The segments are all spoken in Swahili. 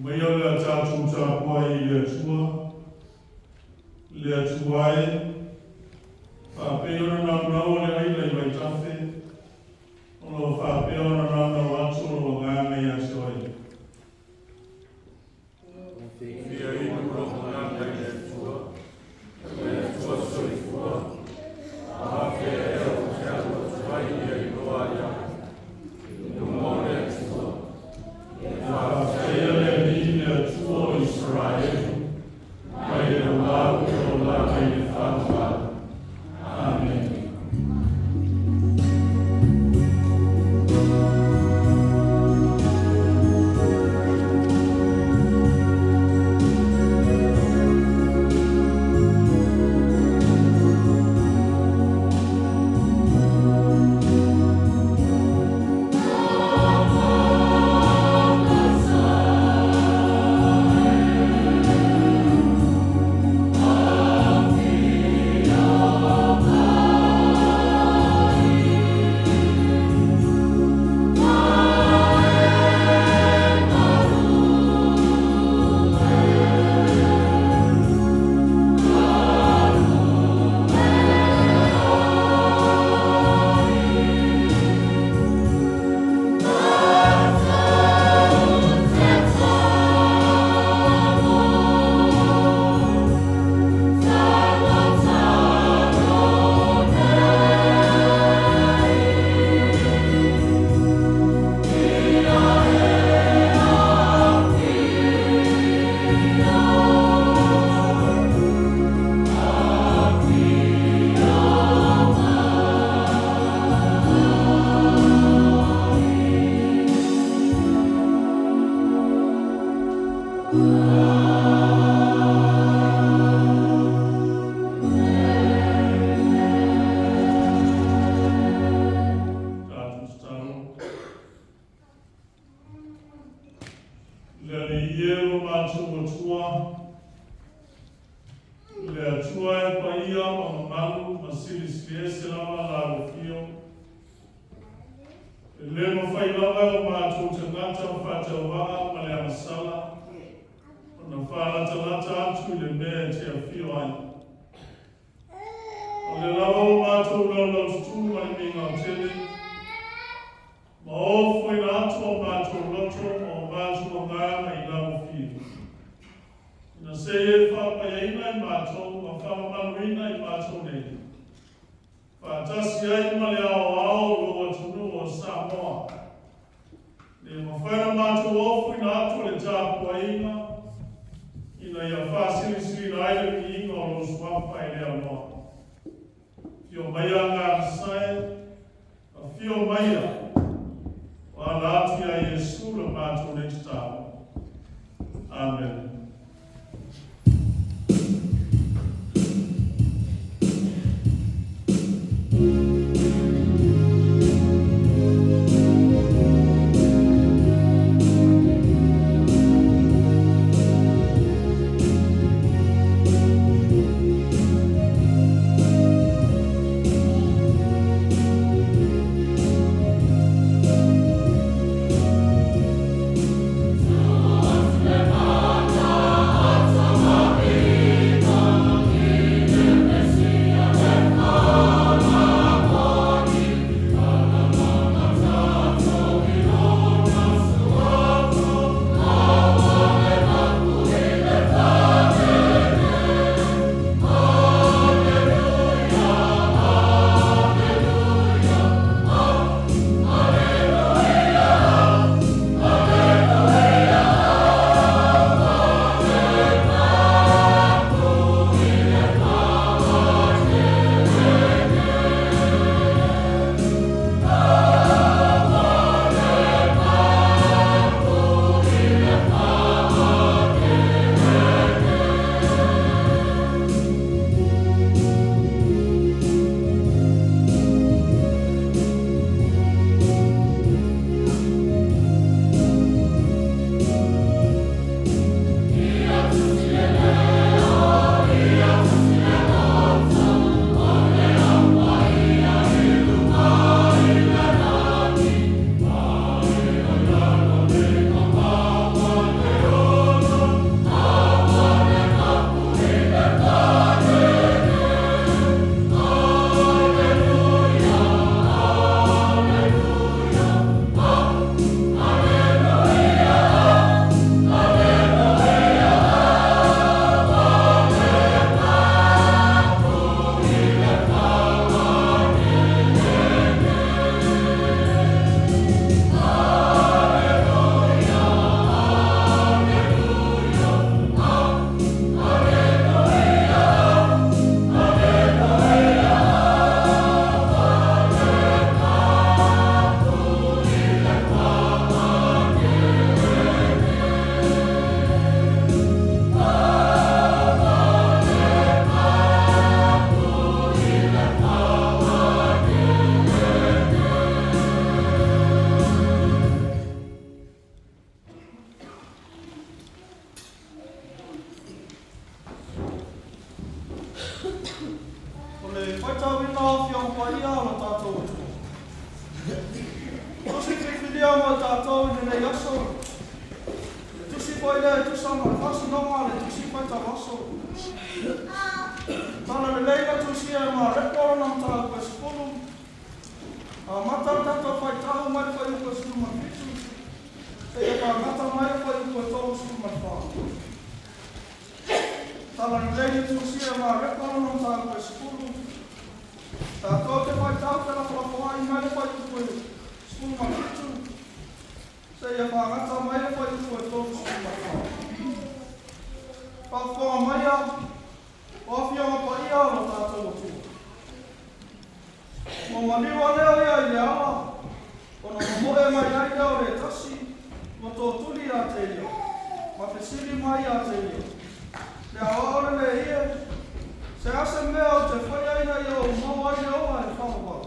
Mayala tatu tapua ile tua, le tuai, whapeona na mnaole haila i waitafe, ono whapeona na mna watu o ngame ya soe. Fia inu roho ngame ya tua, le tua soifua, afe eo kialo tuai ya iloa ya, numone tua, whapeona ni ya tua Israel, mai na lau o laka i whatua. Amen. Amen. O le whaitau ina Afiafi Paia'aua lo tātou atua. Tusi whiwhiria mo tātou i nei aso. Tusi poi le tusanga whasi nonga le tusi whaitau aso. Talalelei na tusi e ma rekoro na tāu kwa sepulu. A mata tato whaitau mai whai ukwa suma fitu. E e ka ngata mai whai ukwa tolu suma whā. Talalelei na tusi e ma rekoro na tāu kwa sepulu. Tātou te whaitau te rapa whai mai whai ukwa suma fitu. Se e ka ngata mai whai ukwa tolu suma whā. Whawha mai a Afiafi Paia'aua lo tātou atua. Mo maniwa leo ia I le awa, ona momoe mai ai leo le tasi, mo tō tuli a te ia, ma pesili mai a te ia. Le awa ole le ia, se ase mea o te whai aina ia o mau ai leo a e whawawau.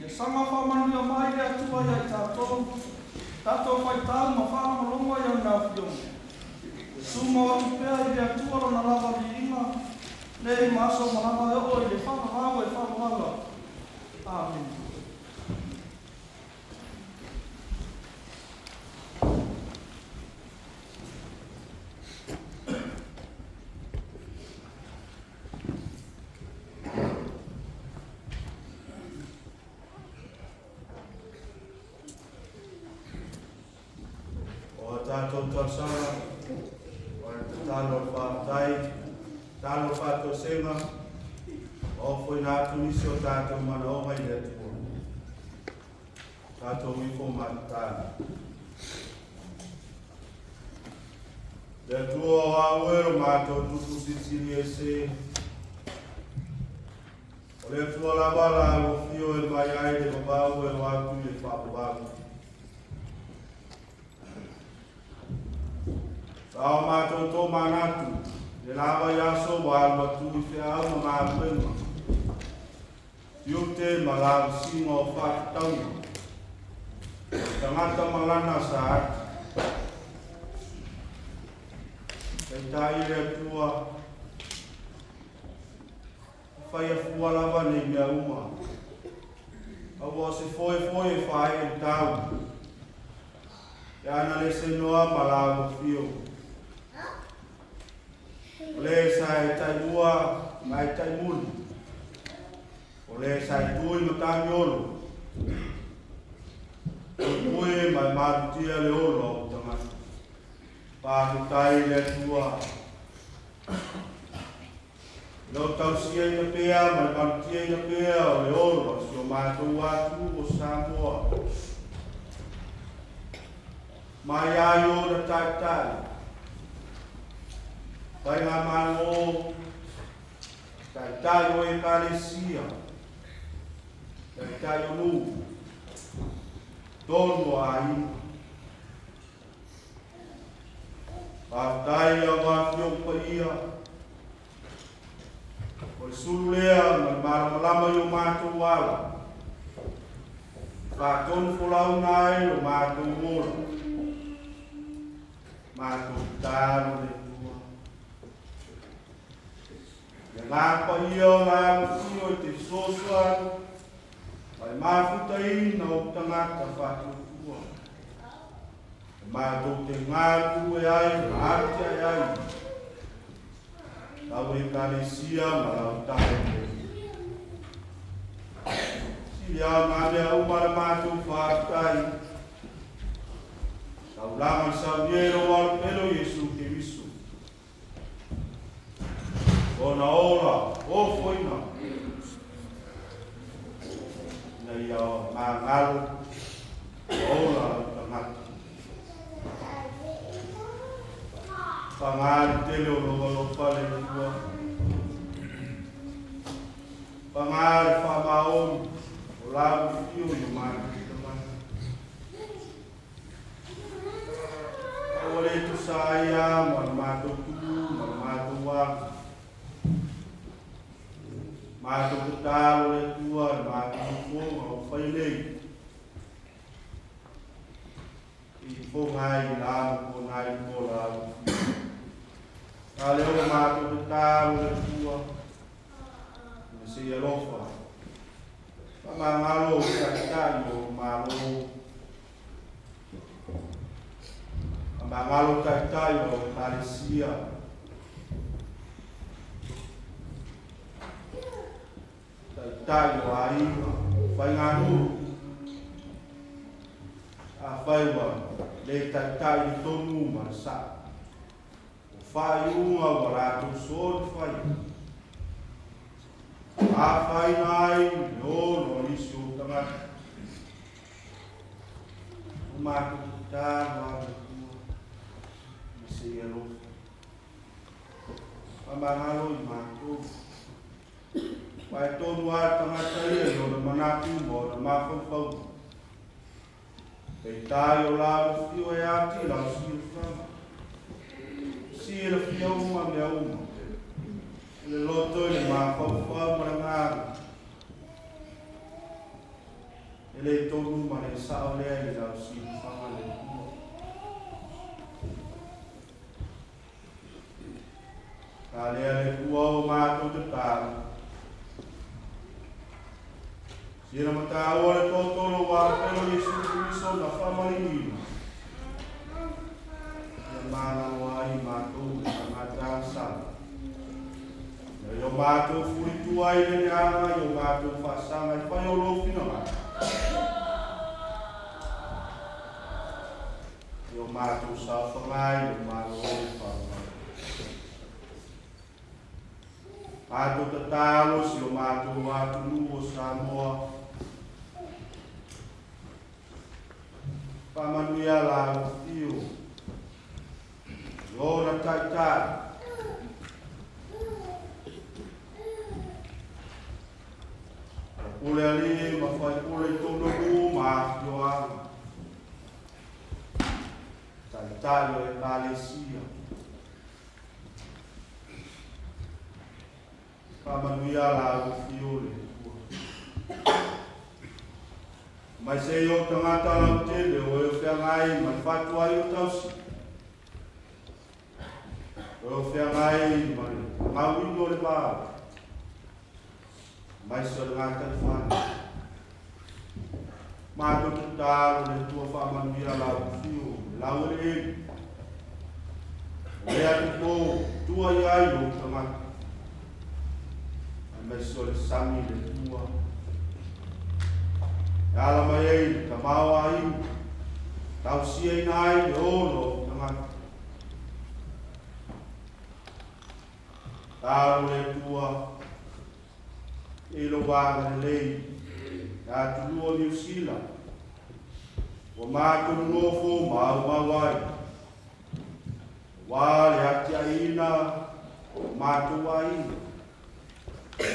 Ia sanga whamanu mai rea tua ia i tātou. Tātou whai tāu ma whamalonga ia ngā whionga. Suma wa pia i rea tua rona lava li inga. Nei maso malama e o i le whakahawa e whakahawa. Amen. Tātou tāsara, o te tālo whātai, tālo whātou senga, o whoi nātu nisi o tātou mana o mai le tua. Tātou wifo mātāna. Le tua o awero mātou tuku sitiri e se. O le tua la wala alo fio e mai ai le babau e wātu e whapuaku. Tau mātou tō mānatu, le lawa i ASO wa alwatu i whia au ma māwenga. Tiute ma lawa singa o whakataunga. Tangata malana sa ati. Kei tai rea tua, whai a fua lawa nei mea uma. Awa se foe foe whae e tau. E ana le se noa ma lawa fio. Le sai tai ua, mai tai muli. O le sai tui ma tamiolo. Tui mai marutia le olo o tangata. Pāku tai le tua. Lo tau sia ina pea, mai marutia ina pea o le olo. Si o mātou atu o Samoa. Mai ai o na tai tai. Pai ngā mano, tai o e kālesia, tai o nu, tonu a ina. Pātai a wāwhiong pa ia, o le sulu lea, mai malamalama i o mātou wala. Whātonu wholau nai o mātou mora, mātou tāro le. Ngā paia o ngā mutio i te sosuan, mai mafuta ina o tangata whātua. Mātou te ngā kue ai, ātia ai. Tau e kālesia ma lau tāre. Siri au ngā mea umara mātou whātai. Tau lama saviero waru pelo Jesu ke visu. Ona ora, o foina. Nei au ngā ngalo, ora tangata. Pangari tele o logolo pale tua. Pangari whamaoni, o lagu fio i mani tamana. O le tu saia, mana mātou tuku, mana mātou waka. Mātou kutalo le tua, mātou fonga o whailei. I fonga i lamu ko nai ko lamu. Ka leo mātou kutalo le tua, me se i alofa. Pa mā ngalo kakitai o mālo. Pa mā ngalo kakitai o kālesia. Tai o aiva, whai ngā nuru. A whaiwa, le tai i tonu marasa. O whai unga wa rātou sōri whai. A whai nai, le ono nisi o tangata. O mātou tāru a le tua, me se i alofa. A mangalo i mātou. Pai tonu a tangata ia o na manatu mo na mawhawhau. Pei tai o lau fio e ati lau si o whama. Si e la fia uma mea uma. Le loto i mawhawhau marangāra. ele tonu ma le sao lea le lau si whanga le kua. Ka lea le kua o mātou te tālu. Sira mata awa le tōtoro wā pero Yesu Kristo na whamarihina. Ia mana wā i mātou te tangata sana. Yo mātou furitu ai le neanga, yo mātou whasanga i whai o rōwhina mai. Yo mātou sawhangai, yo mātou o whangai. Mātou te tālos, yo mātou wātunu o Samoa. Pamanuia la whio. Yo na taitai. Pule ali, ma fai pule tono ku, ma fioanga. Taitaio e Malesia. Pamanuia la fiole. Mai se yo tangata lau tele, o e whiangai, mai fatua i o tausi. O e whiangai, mai ngawino le pāo. Mai se o ngata i whana. Mātou te tāro le tua whamanuia lau fio, lau e e. Lea te tō, tua i ai o tangata. Mai se o le sami le tua. Ala mai ei, ka maua ai, tau sia ina ai, le ono, tangata. Tāro le tua, e lo wāna lei, a tulua New Zealand. Wa mātou nofo, mau mawai. Wā le ati aina, mātou aina.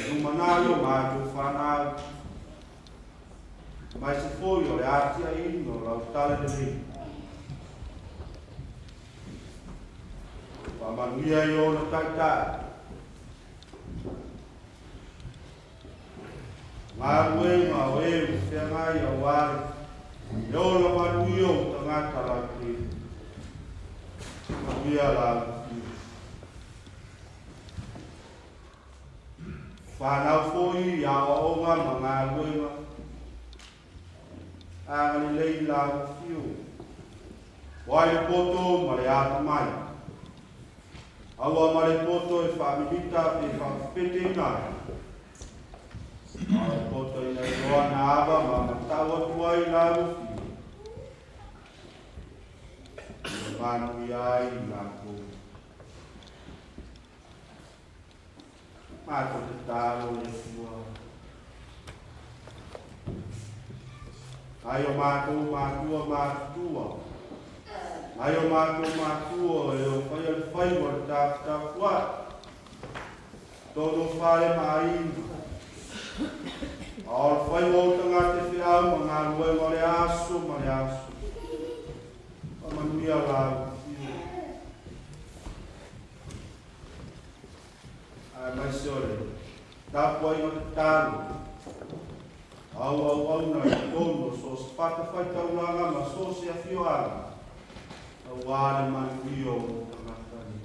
Numanayo, mātou whanau. Mai se foi o le ati aina, o lau TALALELEI. Wa manuia i o na taitai. Ngā ma oe, whiangai a wāre. Neo la manui o tangata la te. Manuia la te. Whanau fōi i a onga ma ngā luenga. ASHBURTON la fio. Wai le poto ma le ata mai. Aua ma le poto e whaminita e whawhipete nai. Ai poto ina roa na ava ma matawa tuai la ufi. Manu iai la ko. Mato te talo le fua. Ai o mato matua matua. Ai o mato matua e o whai wa ta fua. Todo whare mai. Al fai o tanga te whiau ma ngā rue ma le ASO, ma le ASO. Pa manuia la whiu. Ai mai se ore, tāpua i o te tāru. Au na i kono, so se pata whai tauranga ma so se a whioanga. Au wāre manuia o tangata ni.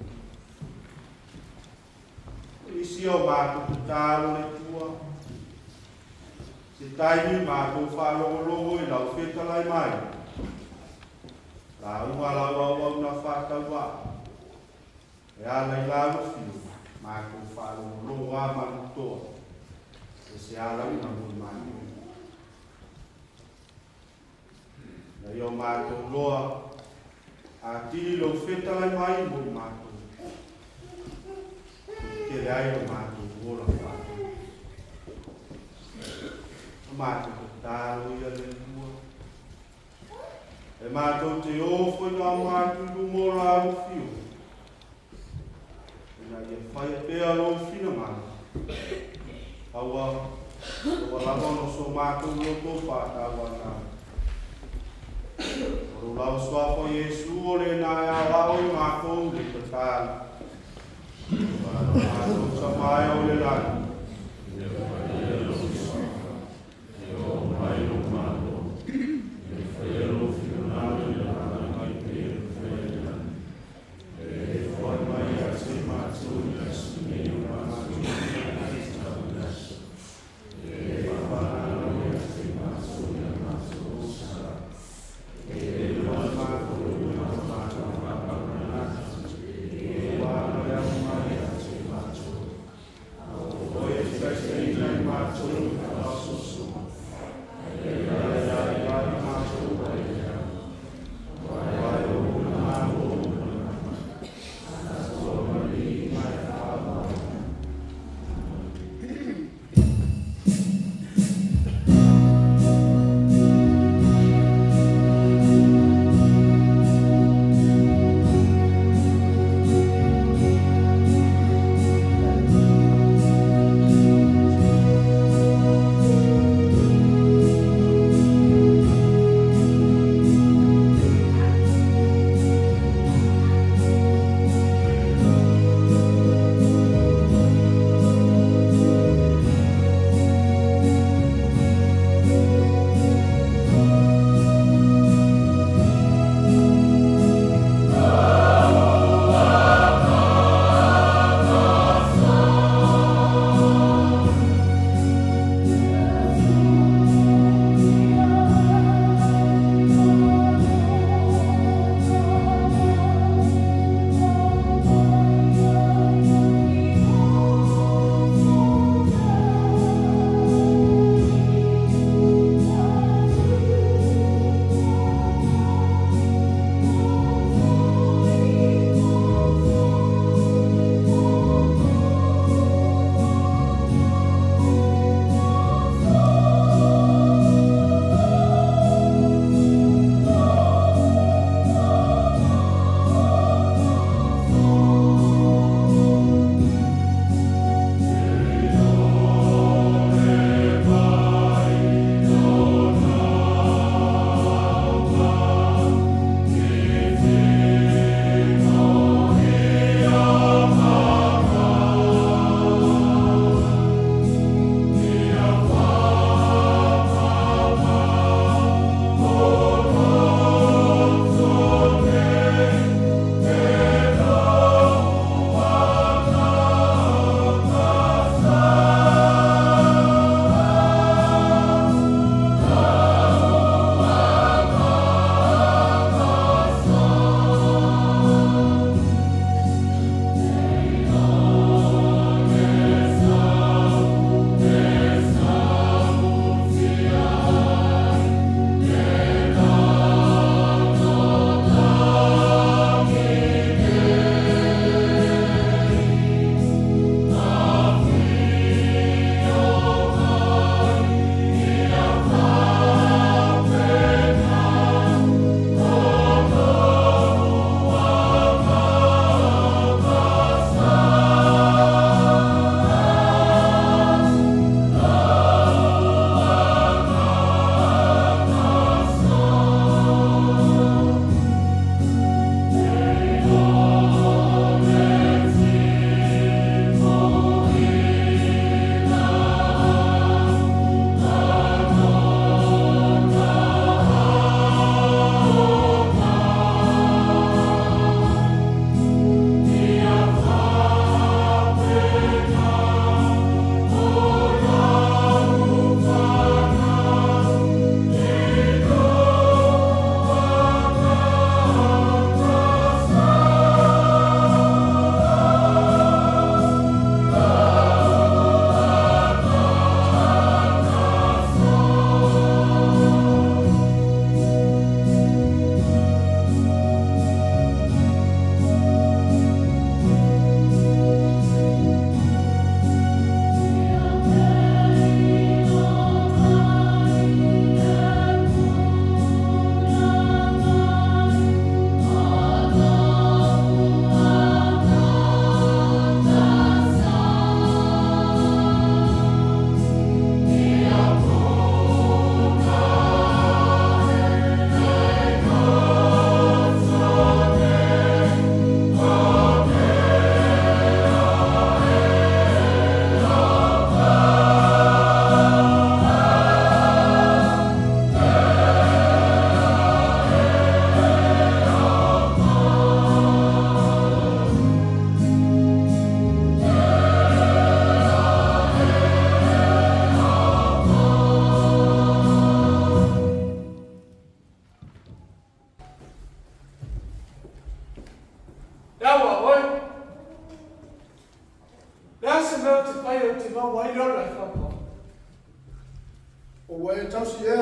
Isi o mātu te tāru le tua. Se taimi mātou whālongolongo i lau whetalai mai. La unga lau na whātaua. E ala i lau whiu, mātou whālongolongo a manutoa. E se ala una mui mani. Na i o mātou loa, a tiri lau whetalai mai mui mātou. Ke rea o mātou ora whātou. Mātou te tāro ia le mua. E mātou te ofo i ngā mātou lumo la uwhio. E nā ia whai pēa lo whina mana. Aua lagono so mātou loto pātawa nā. Oro lau swafo Yesu o le nā ea wao i mātou le te tāna. Mātou samai o le lani. Mai no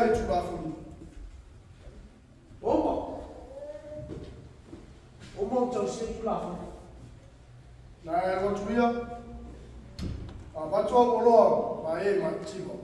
lea i tulafuni. Oma utau se tulafuni. Na rotuia abatua poloa ma e matimo.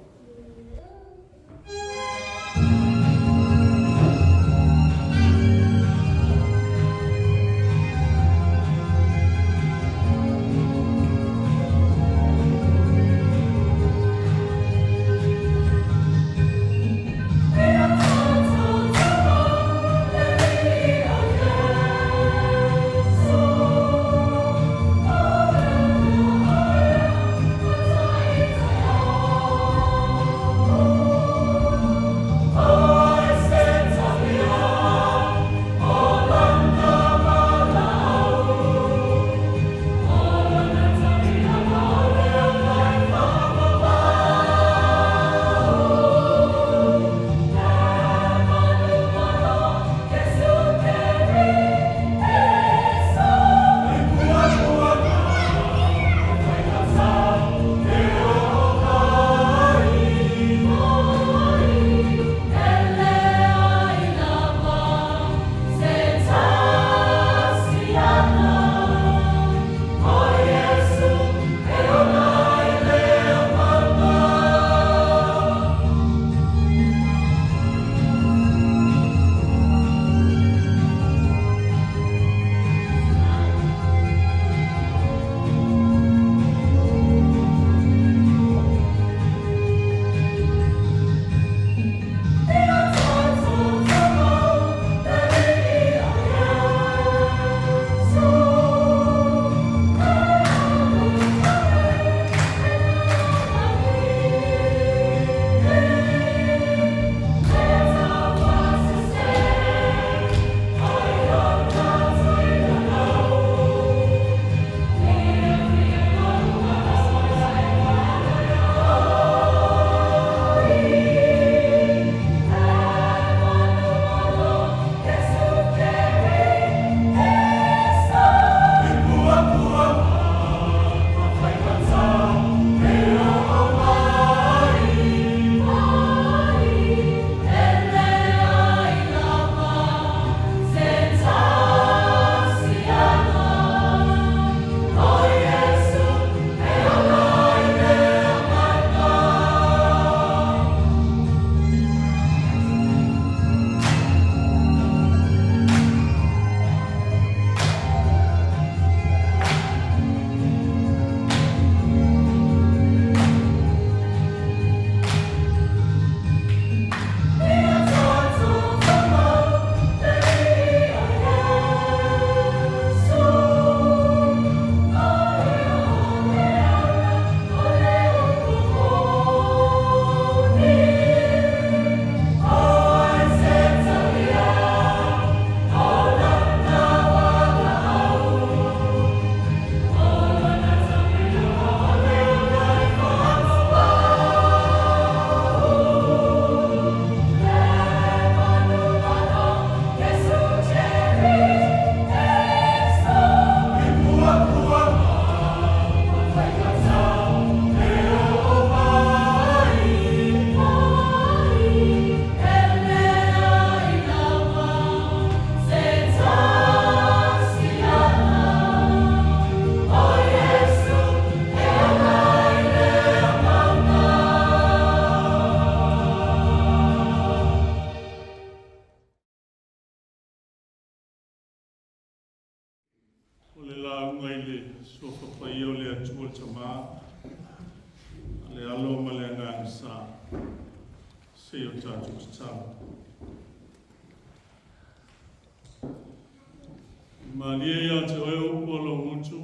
Maria te oe upolo mutu,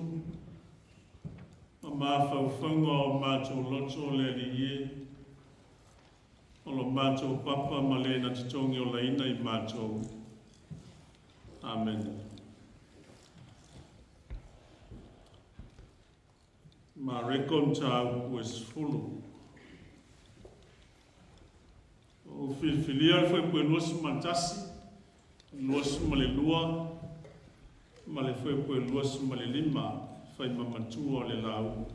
ma whauwhanga o mātou loto le li ie, o lo mātou papa ma le na te tongi o laina I mātou. Amen. Ma rekon tāu ues fulu. O whiwhilia whai pue nuasu mantasi, nuasu ma le lua, ma le whai pue nuasu ma le lima, whai mamatua o le lau.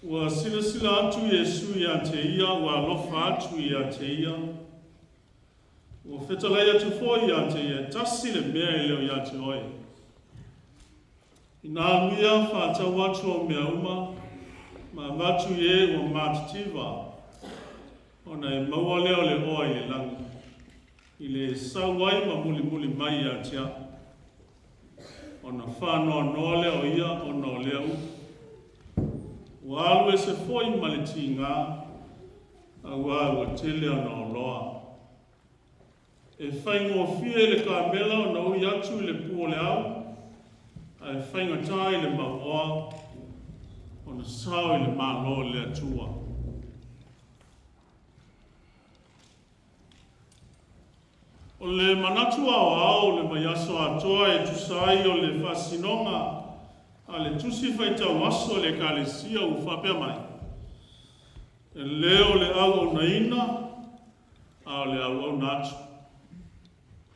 Ua sila atu Yesu ia te ia, ua alofa atu ia te ia. Ua whetalai atu fōi ia te ia, tasi le mea I leo ia te oe. I nā luia whātau atu o mea uma, ma watu e ua mātitiva, ona e maua leo le oa I le langi. I le sauai ma muli mai ia tia. Ona whānoa noa leo ia, ona o leo. Ua alu e se fōi ma le ti ngā, a ua tele ona o loa. E whaingo fie le kāmela ona ui atu I le pua le au, a e whainga tai le maua, ona sao I le mālo le atua. O le manatua o au le mai aso atoa e tusai o le whasinonga, a le tusi whaitau aso le kālesia u whapea mai. E leo le au o naina, a le au o natu.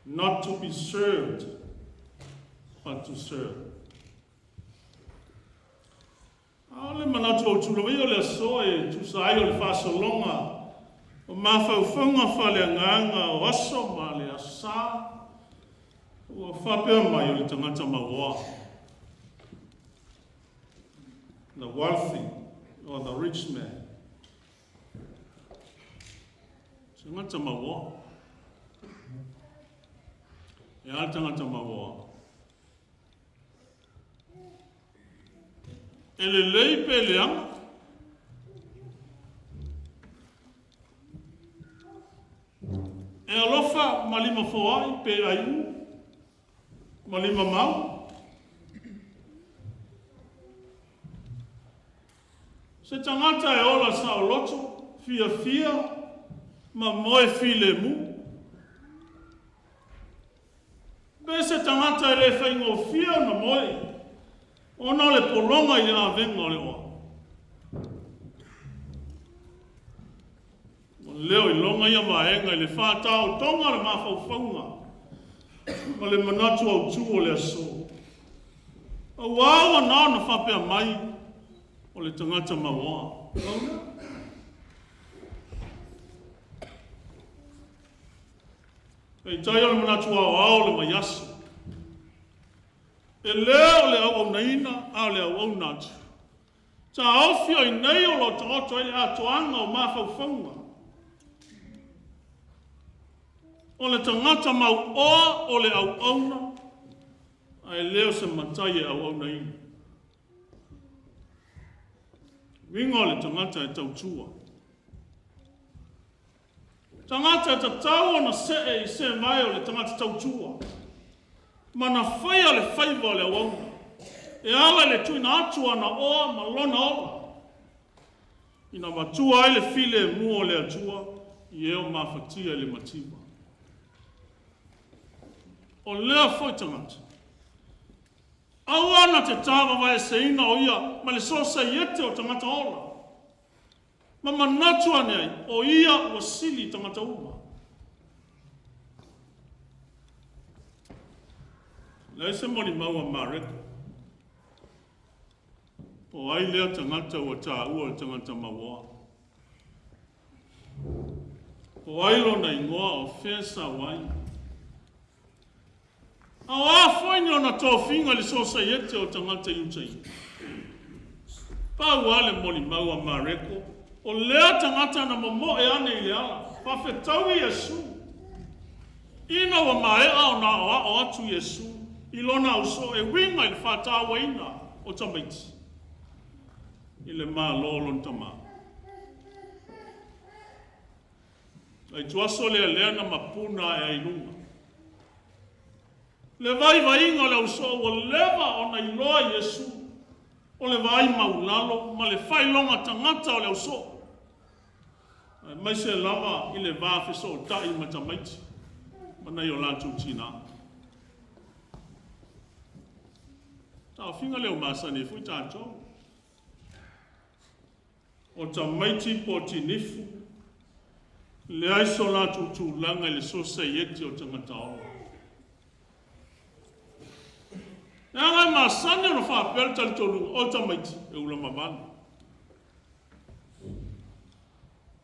Not to be served, but to serve. A le manatua o tulawai o le aso e tusai o le whasolonga, o mawhauwhaunga whale nganga o aso ma le asa, o whapea mai o le tangata maua. The wealthy or the rich man. Tangata maua. E a tangata maua. E le lei pe leanga. E alofa malima foai pe aiu. Malima mau. Se tangata e ola sa o loto, fia, ma moe file mu. Be se tangata e le whaingo fia na moe, ona le polonga I a venga o le oa. Leo I longa ia maenga I le whātau tonga le mawhauwhaunga, ma le manatu au tu o le aso. A wawa nā na whapea mai, o le tangata maua. E tai o le manatua o ao le mai aso. E leo le au naina, a le au natu. Ta aufio I nei o lo taoto e le atoanga o mawhauwhaunga. O le tangata mau oa o le au auna, a e leo se matai e au naina. Winga le tangata e tautua. Tangata e tatau na se I se mai o le tangata tautua. Mana whaia le whaiva le awauna. E ala le tuina atua na oa ma lona ola. Ina matua ai le file mua o le atua, I eo mawhatia le matiba. O lea foi tangata. Awana te tāwa vai se ina o ia, ma le sosa iete o tangata ola. Ma manatua nei, o ia o sili tangata uma. Lei se moni maua mareko. O ai lea tangata o tā ua o tangata maua. O ai lona ingoa o whesa wai. A whaini o na tō whinga le sosa iete o tangata iutai. Pau ale moni maua mareko. O lea tangata na momo e ane I le ala. Whawhetau I Yesu. Ina wa maea o na o atu Yesu. I lona uso e winga I le whātawa ina o tamaiti. I le maa lolon tama. Ai tuaso lea na mapuna e ainunga. Le vai inga le uso o leva o na iloa Yesu. O le vai maulalo ma le whailonga tangata o le uso. Mai se lava I le vāwhiso o tai matamaiti. Mana I o lātou tina. Tā whinga leo māsane fui tātou. O tamaiti po tinifu. Le aiso lātou tūlanga le sosa ieti o tangata ola. Nā ngai māsane no whāpera talitolu o tamaiti e ula mamana.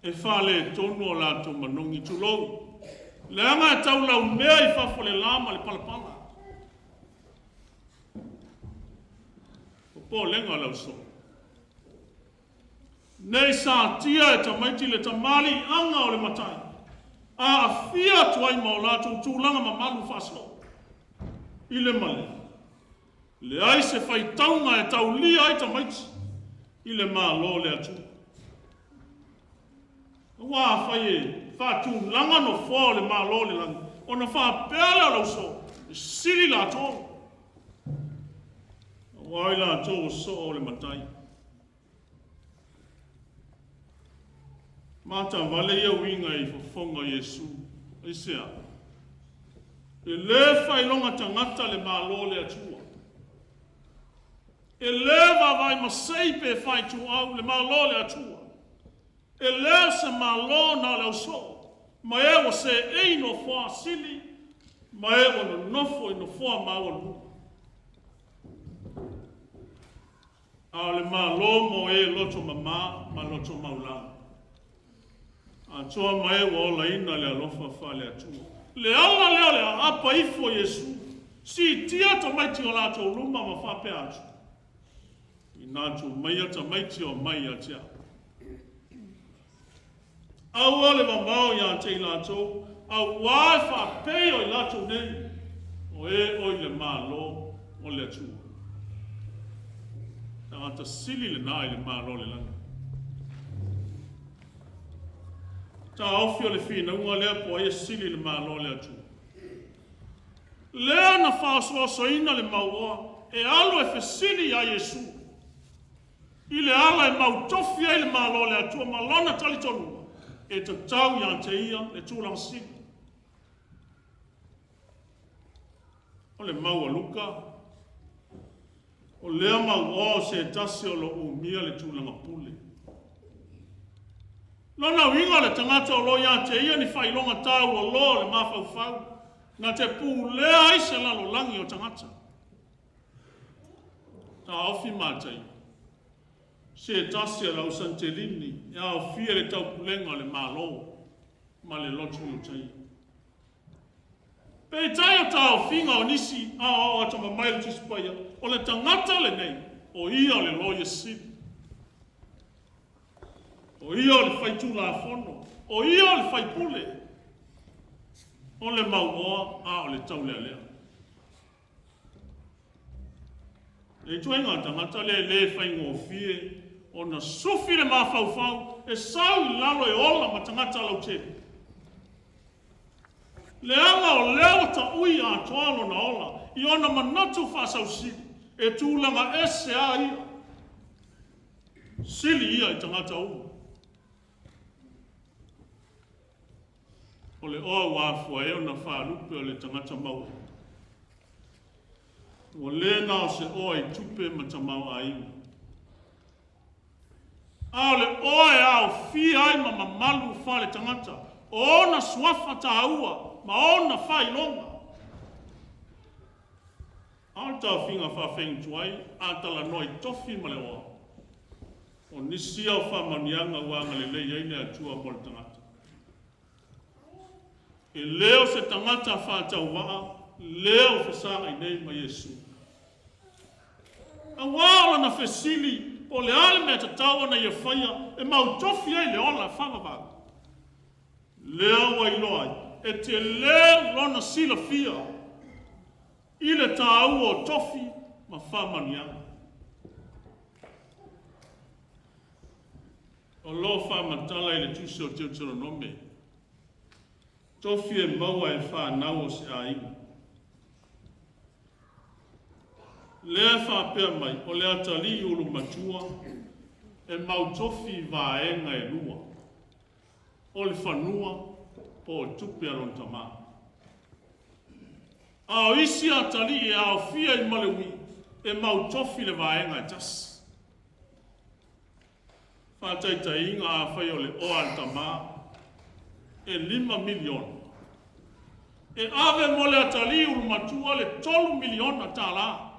e whale tonu o lātou manongi tulou. Le anga e tau lau mea I whawhole lama le palapala. O pō lenga lau so. Nei sa tia e tamaiti le tamali anga o le matai. A afia tuai ma o lātou tūlanga ma malu whaso. I le male. Le ai se whai taunga e tau lia ai tamaiti. I le mā lo le atu. Wā whai e whātū langa no whā le mā lo le langa. O na whā pēla lau so. E siri la tō. Wai la tō so o le matai. Mata vale ia winga I whafonga Yesu. I sea. E le whai longa tangata le mā lo le atua. E leva vai masei pe whai tu au le mā lo le atua. E leo se mā lo na leo so. Ma e o se ei no wha sili. Ma e o no nofo I no wha mā o lu. A le mā lo mo e loto mamā ma loto maulanga. A toa mai wa ola ina le alofa wha le atua. Le ala leo le apa ifo Yesu. Si tia ta maiti o lato luma ma wha pe atu. I nātu maia ta maiti o mai atia. Au ale mamau ia te lato. Au wae wha pe o lato nei. O e oi le malo o le atua. Tangata sili le nai le malo le langa. Ta ofio le fina unga lea po e sili le malo le atu. Lea na whaasua soina le maua e alo e fesili a Yesu. I le ala e mau tofi e le malo le atu ma lona tali tonu e te tau ia te ia le tūlang sili. O le maua luka. O lea maua o se tasi o lo umia le tūlanga pule. Lona winga le tangata o lo ia te ia ni whailonga tau o lo le mawhauwhau. Na te pū lea aise lalo langi o tangata. Ta ofi mātai. Se tasi a lau santelini. Ia o fia le tau pulenga le mālo. Ma le lotu o tai. Pei tai o tau finga o nisi a o atama mai le tispaia. O le tangata le nei. O ia le lo Yesidi. O ia o le whai tūla fono. O ia o le whai pule. O le mauoa a o le tau lea lea. E tuenga tangata le whai ngō fie. O na sufi le mawhauwhau. E sau I lalo e ola ma tangata lau te. Le anga o leo ta ui a toalo na ola. I ona manatu whasau sili. E tūlanga ese a ia. Sili ia I tangata ua. O le oa wāfua e o na whālupe o le tangata maua. O le nā se oa I tupe ma ta mau a iwa. A o le oa e au fi ai ma mamalu wha le tangata. O na swafa ta aua, ma o na whailonga. A tau whinga whawhengu tuai, a tala noi tofi ma le oa. O nisi au whamanianga wanga le lei eine atua mo le tangata. E leo se tangata whātau waa, leo whasanga I nei ma Yesu. A wāla na whesili, o le ale mea tatawa na ia whaia, e mau tofi ai le ola whangawanga. Leo wa iloai, e te leo lona sila fia, I le tāu o tofi ma whamanianga. O lo whamatala I le tusi o teutero nome. Tofi e maua e whanau o se a inga. Lea whapea mai, o lea tali ulu matua, e mau tofi vaenga e lua. O le whanua, po tupe alon tamā. A o isi a tali e a o fia I malewi, e mau tofi le vaenga e tasi. Whataita inga a whai o le oa al tamā, e 5 miliona. E ave mole atali ulu matua le 3 miliona tala.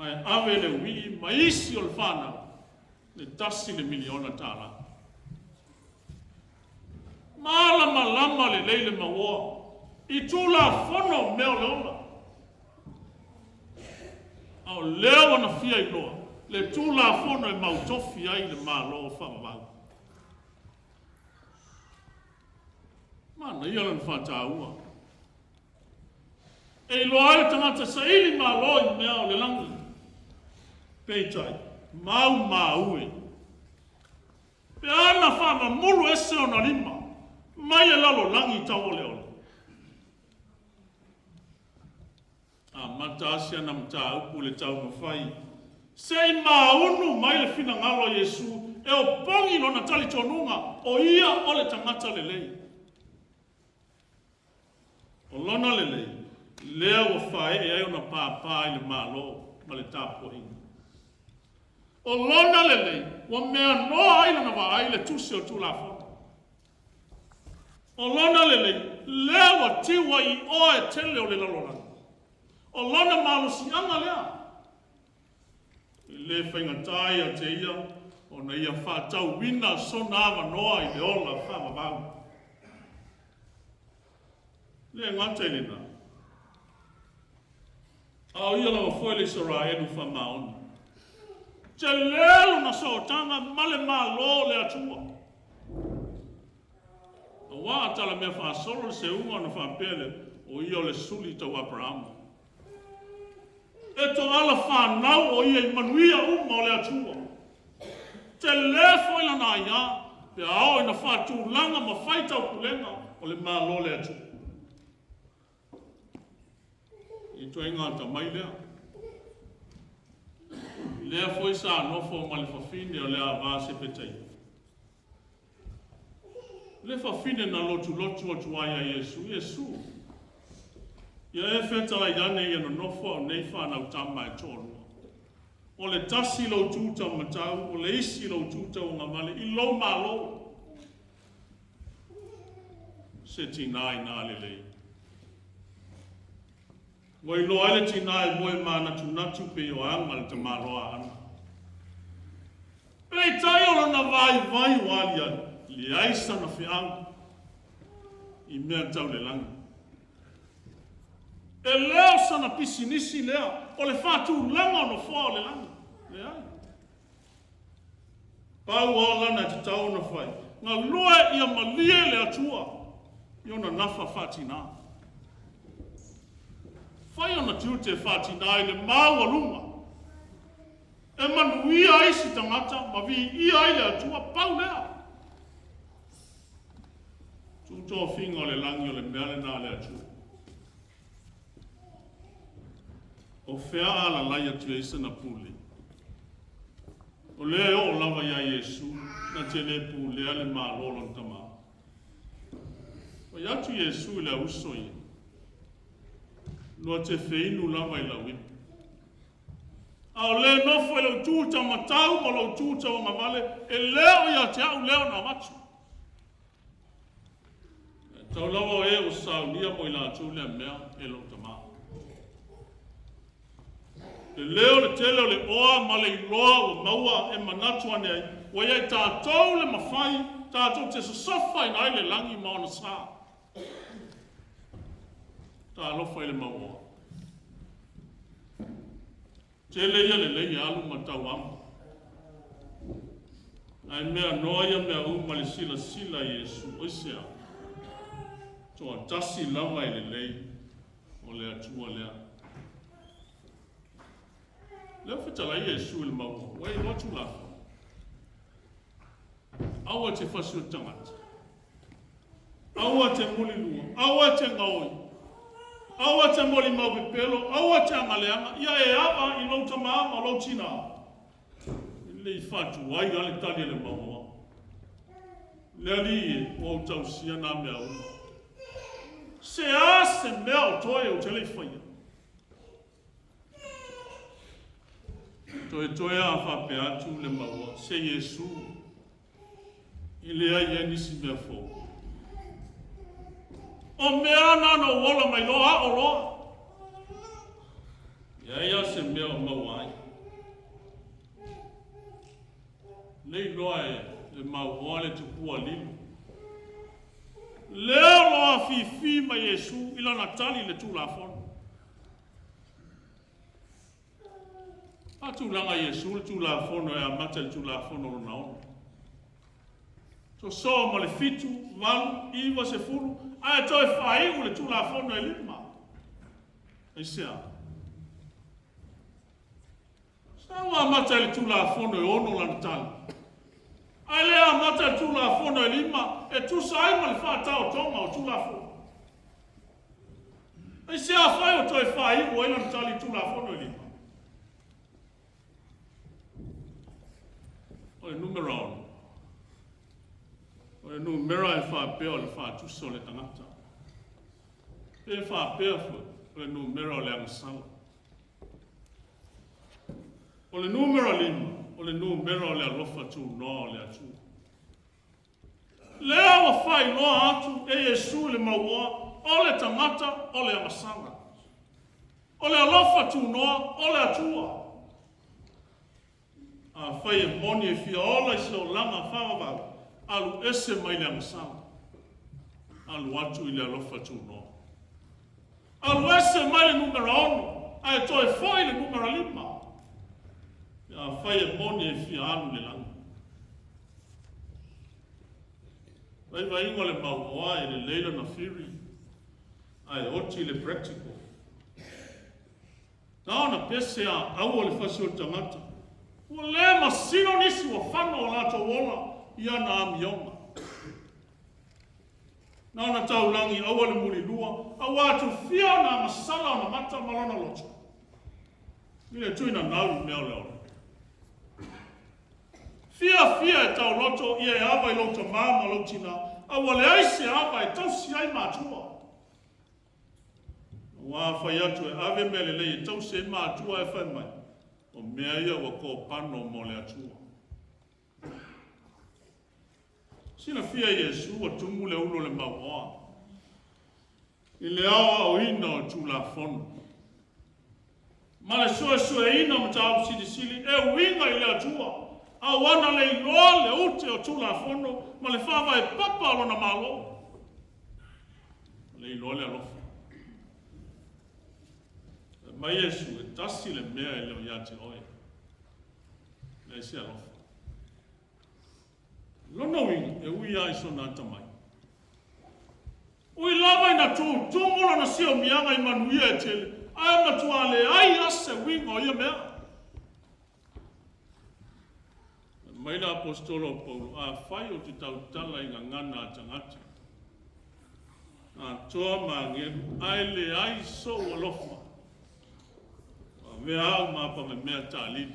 Ai ave le wi maisi o le whana le tasi le miliona tala. TALALELEI le maua. I tula fono meo leola. Au leo na fia I loa. Le tula fono e mautofi ai le malo whamavau. Mana ia lan whataua. E loa ai tangata sa ili malo I mea o le langi. Peitai. Mau e. Pe ana whama mulu ese o na lima. Mai e lalo langi tau leo. Mata asia na mta upu le tau mawhai. Sei maunu mai le fina ngalo Yesu. E o pongi no na tali tonunga. O ia o le tangata lelei. O lona lelei. Lea wa whae e ai o na pāpā I le malo. Ma le tāpo inga. O lona lelei. Wa mea noa ai na wa ai le tusi o tula whaka. O lona lelei. Lea wa tiwa I oe tele o le lalorana. O lona malusi anga lea. Le whaingatai a te ia, o na ia whātau wina sona awa noa I le ola whamavau. Le ngata ilina. Au ia lawa whoele sora enu whamaoni. Te lelo na sootanga male malo le atua. A wā atala mea whaasoro se unga na whapele o ia o le suli tau Abraham. E to ala whanau o ia I manuia uma o le atua. Te lefo ila na ia, pe ao ina whātu langa ma whaitau pulenga o le malo le atua. I to inga ta mai lea. Lea foi sa nofo ma le whawhine o le awa se petai. Le whawhine na lotu o tuaia Yesu. Ia e whetala I ane ia no nofo o nei whanau tama e tōrua. O le tasi lau tūtau matau, o le isi lau tūtau o ngā male, I lau malo. Se tīnai nā lelei. Wai loa ele tīnai moe mana tunatu pe o anga le te maroa ana. Pei tai o na vai walia, li aisa na whianga. I mea tau le langa. E leo sana pisi nisi lea, o le whātu langa no whā o le langa. Le ai. Pau o lana te tau na whai. Ngā loe ia malie le atua. I ona nafa whātina. Whai ona tiute whātina I le mau alunga. E manu ia isi tangata, ma vi ia I le atua pau lea. Tūtoa whinga o le langi o le meale nā le atua. O whea ala lai atu eisa na pule. O lea o lava ia Yesu, na te le pule ale maa lolon tama. O iatu Yesu le uso i. Noa te whinu lava I la wipu. A o le nofo e lau tūta matau mo lau tūta o ngavale, e leo ia te au leo na matu. Tau lava e o Sauniga mo I la atu lea mea e lau tama. Le leo le tele o le oa ma le iloa o maua e manatu ane ai. Wa iai tātou le mawhai, tātou te sosofa I nai le langi maona sā. Tā alofa I le maua. Tele ia le lei alu ma tau amu. Ai mea noa ia mea uma le sila Yesu, oisea. Toa tasi lava I le lei o le atua lea. Leo whetala Yesu le maua, wai lotu lafa. Aua te whasio tangata. Aua te muli lua, aua te ngaoi. Aua te moli mau pepelo, aua te amaleanga. Ia e awa I lauta maa ma lautina. Le I whatu wai ale tali le maua. Lea li e o tau sia nā mea uma. Se a se mea o toe o te le whaia. Toe a whape atu le maua, se Yesu, I lea I nisi mea fō. O mea nana o wola mai loa o loa. Ia se mea o maua ai. Nei loa e le maua le te kua lilu. Leo lo Afiafi ma Yesu ila natali le tulafono. Atulanga Yesu le tulafono e amata le tulafono na ono. So ma le fitu, valu, iwa se fulu, ai toi fai u le tulafono e lima. E sea. Sawa amata le tulafono e ono la natali. Ai le amata le tulafono e lima, e tu sai ma le fa tau tonga o tulafono. E sea fai o toi fai u e la natali tulafono e lima. O le numero ono. O le numero e whapea o le whatuso le tangata. E whapea o le numero le angasala. O le numero lima, o le numero le alofa tu no le atu. Lea wa whai loa atu e Yesu le maua, o le tangata o le angasala. O le alofa tu no o le atua. A whai e moni e fia ola i se o langa whawawau. Alu ese mai le angasala. Alu atu i le alofa tu no. Alu ese mai le numero ono. Ai toi foi le numero lima. A whai e moni e fia anu le langa. Vai ingo le mauoa e le leila na whiri. Ai oti le practical. Nao na pese a au o le whasi o tangata. Ua le masino nisi wa whano o lato wola. Ia na amionga. Nao na tau langi awa le muri lua, awa atu fia na masala na mata malona loto. Mire tui na nau mea leo. Fia e tau loto, ia e awa i loto maa lotina, awa le aise awa e tau si ai matua. Wa fai atu e ave mele le e tau se matua e fai mai. O mea ia wa ko pano mo le atua. Sina fia Yesu o tumu le ulo le maua. I le awa o ina o tulafono. Ma le soe ina ma tau sili e winga i le atua. A wana le iloa le ute o tulafono ma le whawa e papa alo na malo. Le iloa le alofa. Ma Yesu e tasi le mea i leo iate oe. Le si alofa. Lona winga e ui ai so na tamai. Ui lava ina tu tungola na sio mianga i manuia e tele. Ai matua le ai ase winga o ia mea. Maina apostolo Paulo a fai o te tautala i ngangana a tangata. A toa mangenu ai le ai so alofa. Mea au mapa me mea tālini.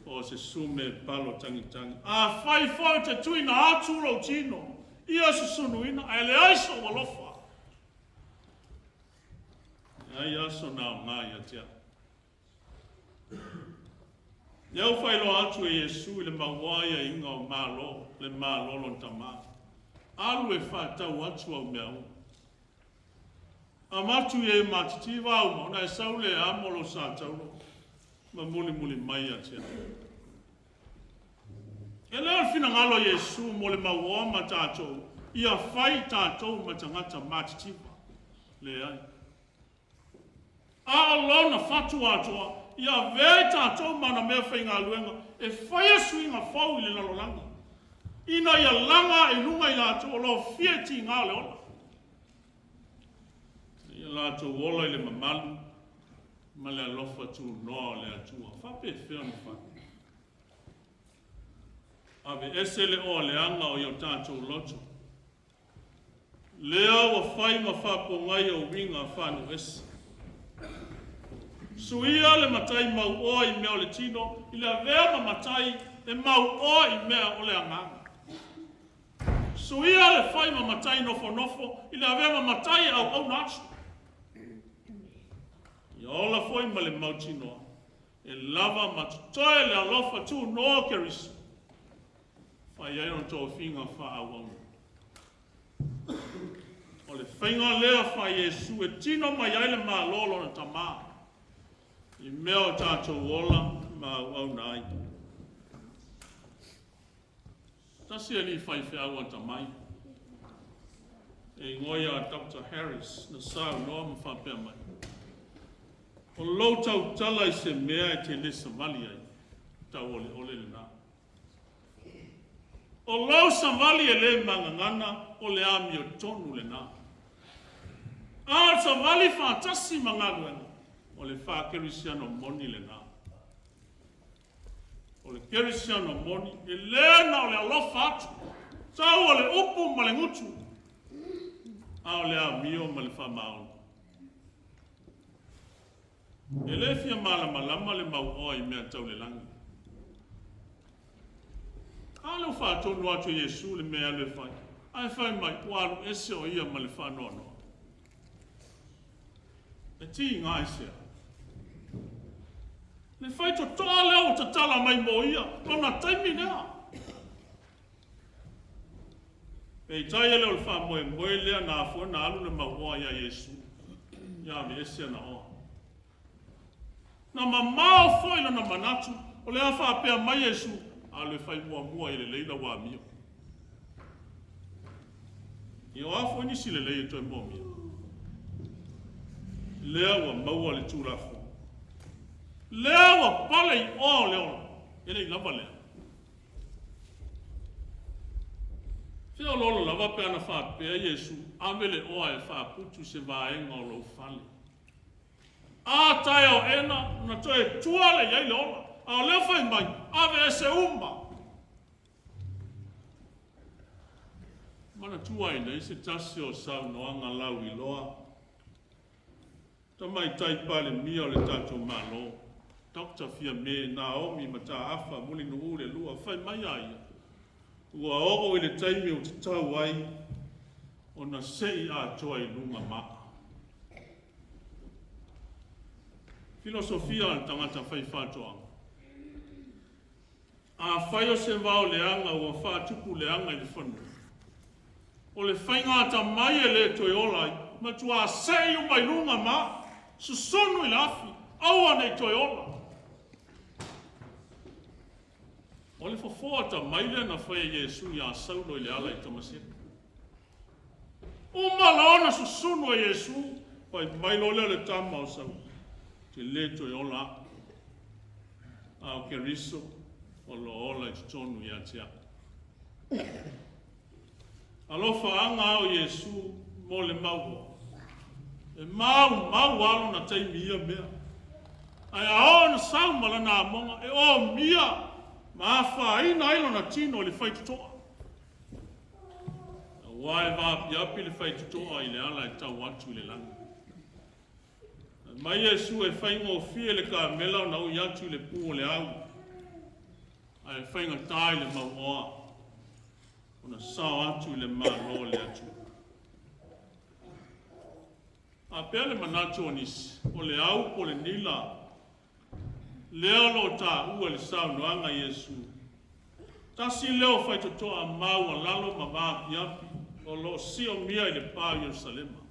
O se sume palo tangi. A fai te tui na aturo tino. Ia se sunuina, ai le aiso walofa. Ai aso na o ngai atia. Iau fai lo atu e Yesu le mawaia inga o malo, le malo lon tama. Alu e fai tau atu au meau. A matu e matitiwa au mo, na e saule e amolo sa tauro. Ma muli mai atia. E leo fina ngalo Yesu mo le maua ma tātou. Ia fai tātou ma tangata matitiwa. Le ai. A alona fatu atoa. Ia vei tātou mana mea whai ngā luenga. E whai asu i ngā whau i le lalolanga. Ina ia langa e lunga i lātou o lo fieti ngā le ola. Ia lātou ola i le mamalu. Ma le alofa tu noa le atua. Whape whia ni whai. Ave ese le o le anga o iau tātou loto. Lea wa whai ma whapo ngai o winga whanu ese. Suia le matai mau oa i mea o le tino, i le avea ma matai e mau oa i mea o le anganga. Suia le whai ma matai nofo, i le avea ma matai au nacho. Ia ola foi ma le mau tinoa, e lava matutoe le alofa tu noa kerisi. Whai ai no tō whinga wha awang. O le whinga lea whai Yesu e tino mai ai le maa lolo na tamaa. I mea o tātou ola ma au nai. Tasi ali whai whiaua tamai. e ngoia Dr. Harris na sau noa mawhapea mai. O lo tau tala I se mea e te lesa mali ai, tau ole ole le nā. O lo samali e le mangangana o le ami o tonu le nā. A samali whātasi mangaluenga o le whākerisiano moni le nā. O le kerisiano moni e lena o le alofa atu. Tau o le upu ma le ngutu. A o le amio ma le whamao. E le fia malama le mau oi mea tau le langi. A leo whātonu atu Yesu le mea le whai. Ai whai mai waru ese o ia ma le whanono. E ti ngai sea. Le whai to toa leo ta tala mai mo ia. Ona taimi nea. E tai leo le wha moe lea na afua na alu le mau oi a Yesu. Ia me ese na oa. Na mamao foila na manatu, o le awha apea mai Yesu, a le whai mua I le leila wa mio. I o awha nisi le leila toi mua mio. Lea wa maua le tūrafo. Lea wa pale I o leo, e le lava lea. Fia lolo lava pea na wha apea Yesu, amele oa e wha putu se vaenga o lo fale. A tai o ena, na toe tuale iai le ola. A o leo whai mai, ave e se umba. Mana tuai nei se tasi o sau noanga lau I loa. Tamai tai pale mia o le tatou malo. Dr. Fia me Naomi mata afa muli no ure lua whai mai ai. Ua oro I le taimi o te tau ai. O na sei a toa I lunga maa. Filosofia al tangata whai whātoanga. A whai o se wao leanga ua whātupu leanga I le whanu. O le whai ngāta mai e le toi olai, ma tua sei o mai lunga ma, susonu I le afi, aua nei toi ola. O le whafoata mai le na whai Yesu I a saulo I le ala I tamasena. O malaona susonu a Yesu, pai mai lo le tama o sau. Te leto I ola a o ke riso o lo ola I tonu I atia. Alofa anga o Yesu mo le maua. E mau alo na taimi ia mea. Ai a o na sau mala na amonga e o mia ma awha ina ilo na tino le whai tutoa. Wai va api le whai tutoa I le ala e tau atu I le langa. Mai Yesu e whaingo fie le ka mela o na ui atu le pūo le au. Ai whainga tai le mau oa. O na sao atu le malo le atu. A pea le manatu o nisi. O le au po le nila. Leo lo ta ua le sao noanga Yesu. Tasi leo whai totoa mau a lalo ma Afiafi. O lo si o mia I le pā Yerusalema.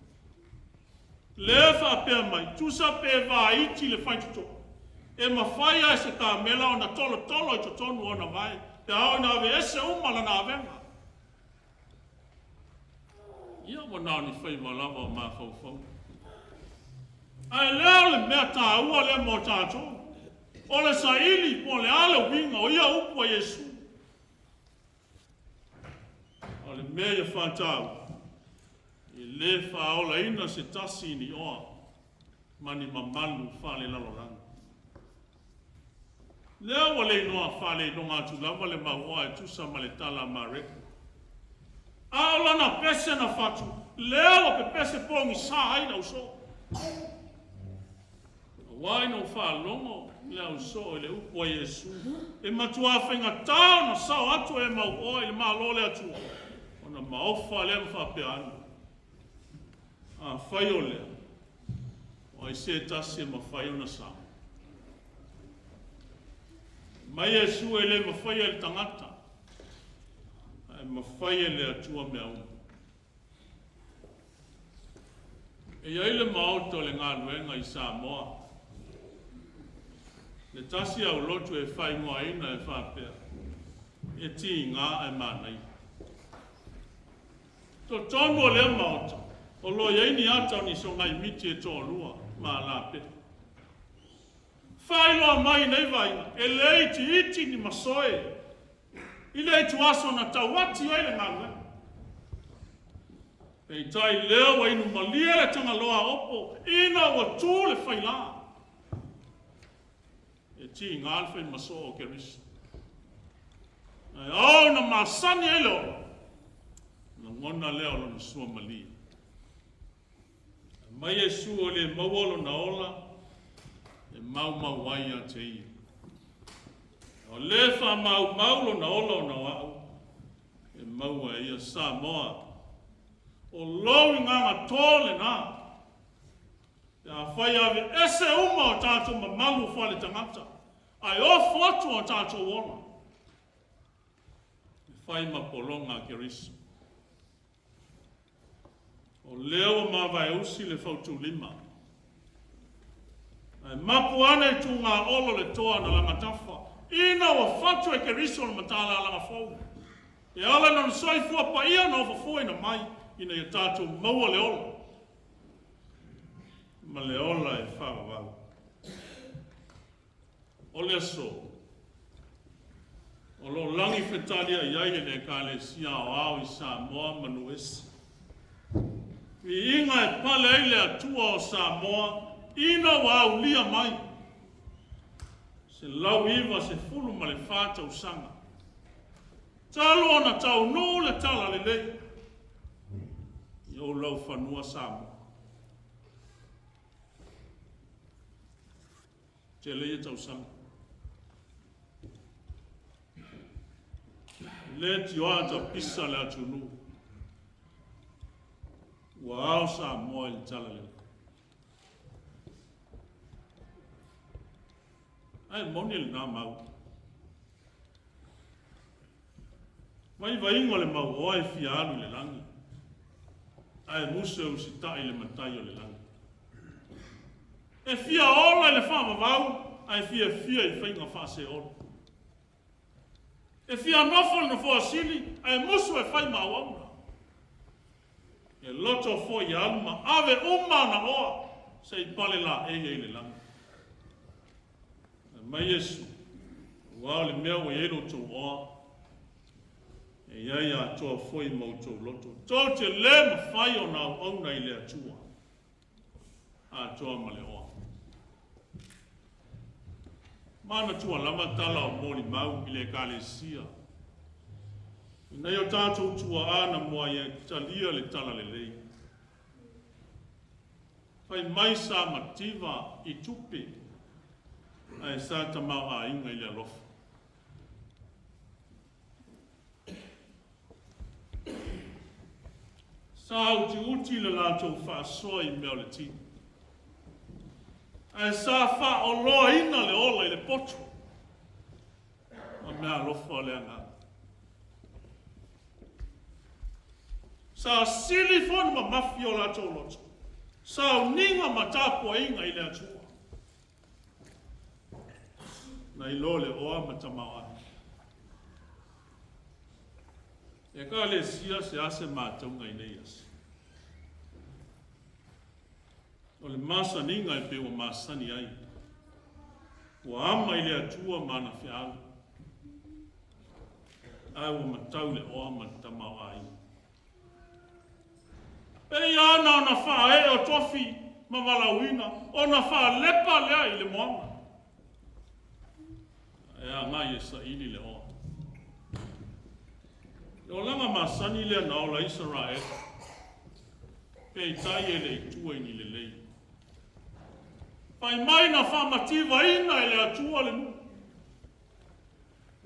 Le fa pe mai tu sa pe va iti le fai tuto e ma fai a se ka mela ona tolo I to tonu ona vai te au na ve ese umala na venga ia mo na ni fai malava ma fau ai le me ta ua le mo tato o le saili po le ale winga o ia upo Yesu o le me ia fatau le whaola ina se tasi ni oa mani mamalu whale laloranga. Lea wale noa whale nonga tu lava le maua e tusa ma le tala ma reka. Aola na pese na whatu, lea wa pe pese pongi sa aina uso. Waino whalongo lea uso le upo Yesu. E matua whenga tau na sao atu e mau oa le maa lole atua. Ona maofa lea mwhape anu. A whai o lea. O ai se tasi ma whai o na sa. Mai Yesu e le ma whai e le tangata. Ai ma whai e le atua mea uma. E iai le maoto le ngā nuenga I Samoa. Le tasi au lotu e whai ngoa ina e whapea. E ti ngā e mānai. To tono le mauta. O lo ye ni ata ni so ngai miti e to lua ma la pe. Fai lo mai nei vai e lei ti iti ni masoe. I lei tu aso na tawati ai le nganga. E tai leo wa inu malia le tanga loa opo ina wa tu le fai la. E ti ngalfe maso o keris. Ai au na masani e lo. Na ngona leo lo na sua malia. Mai e su o le mawolo na ola. E mau wai a te ia. O le fa mau lo na ola o na wau. E mau a ia Samoa. O lowi nganga tole na. Ia whai ave ese uma o tātou mamalu whale tangata. Ai o fotu o tātou wona. E whai mapolonga ke risu. O leo ma vai usi le fautu lima. Ai mapu ane tu ngā olo le toa na langa tafa. Ina wa fatu e ke risu o matala langa fau. E ala na nsoi fua pa ia na ofa fua ina mai. Ina ia tātou maua le ola. Ma le ola e whawawau. O le so. O lo langi whetalia iai le ka le sia o au i Samoa manu esi. I inga e pale eile atua o Samoa, ina wa au lia mai. Se lau iwa se fulu ma le whāta usanga. Talo ana tau no le TALALELEI. I o lau whanua Samoa. Te leia tau sanga. Le ti oata pisa le atunu. Wow, Samoa i TALALELEI. Ai moni le nā mau. Mai vaingo le mau oai fia anu le langi. Ai muse o si tai le matai o le langi. E fia ola le whama vau, ai fia i whainga whase ola. E fia nofo na fo asili, ai musu e whai mawauna. E loto fo i alma, ave na oa, se i pale la e le langa. E mai Yesu, wao le mea o ero tō oa, e iai a toa fo i mau tō loto. Tō te le ma whai o nā auna i le atua, a toa ma le oa. Mana tua lama tala o mori mau i le kalesia. Nei o tātou tua ana mua i talia le TALALELEI. Whai mai sa mativa i tupe, ai sa tamau a inga i le alofa. Sa au ti uti le lātou whaasoa i mea le tini. Ai sa wha o loa ina le ola i le potu. A mea alofa le anga. Sa sili fonu ma mafi o la tōloto. Sa uninga ma tāpua inga i le atua. Na i lo le oa ma tamawani. E ka le sia se ase mātaunga i nei ase. O le masaninga e pe o masani ai. Ua ama i le atua mana whiaau. Ai o matau le oa ma tamawani. Pei ana o na wha e o tofi ma walauina, o na wha lepa lea i le moanga. E a ngai e sa ili le oa. O langa masani lea na ola Israel, pei tai e le itua ni le lei. Pai mai na wha mativa ina e le atua le nu.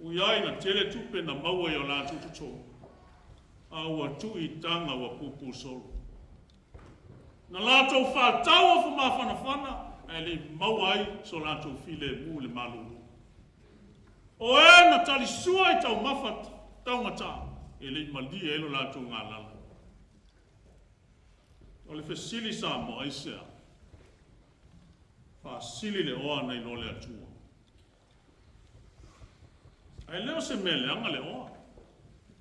Uiai na tele tupe na maua i o la tututo. A ua tu i tanga wa pupu solo. Na lātou whātau o fu mawhanawhana, e le mauai so lātou file mu le malulu. O e na tali sua i tau mawhat, tau ngata, e le malia elo lātou ngā lala. O le whesili Samoa i sea, whasili le oa nei no le atua. Ai leo se mele anga le oa,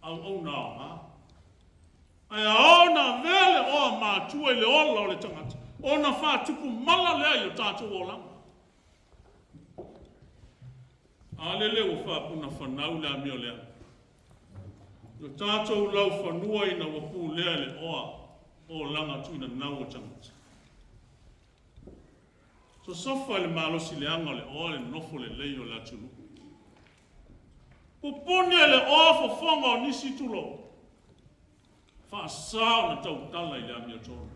au nā o ngā. Ai ona vele o mātua i le ola o le tangata. Ona whātupu mala lea i o tātou o langa. Alele o whāpuna whanau lea mio lea. O tātou lau whanua i na wapu lea le oa o langa tuina nau o tangata. So sofa le malosi le anga le oa le nofo le lei o la tunu. Pupunia le oa fofonga o nisi tulo. Whaasao na tautala i le amia tonu.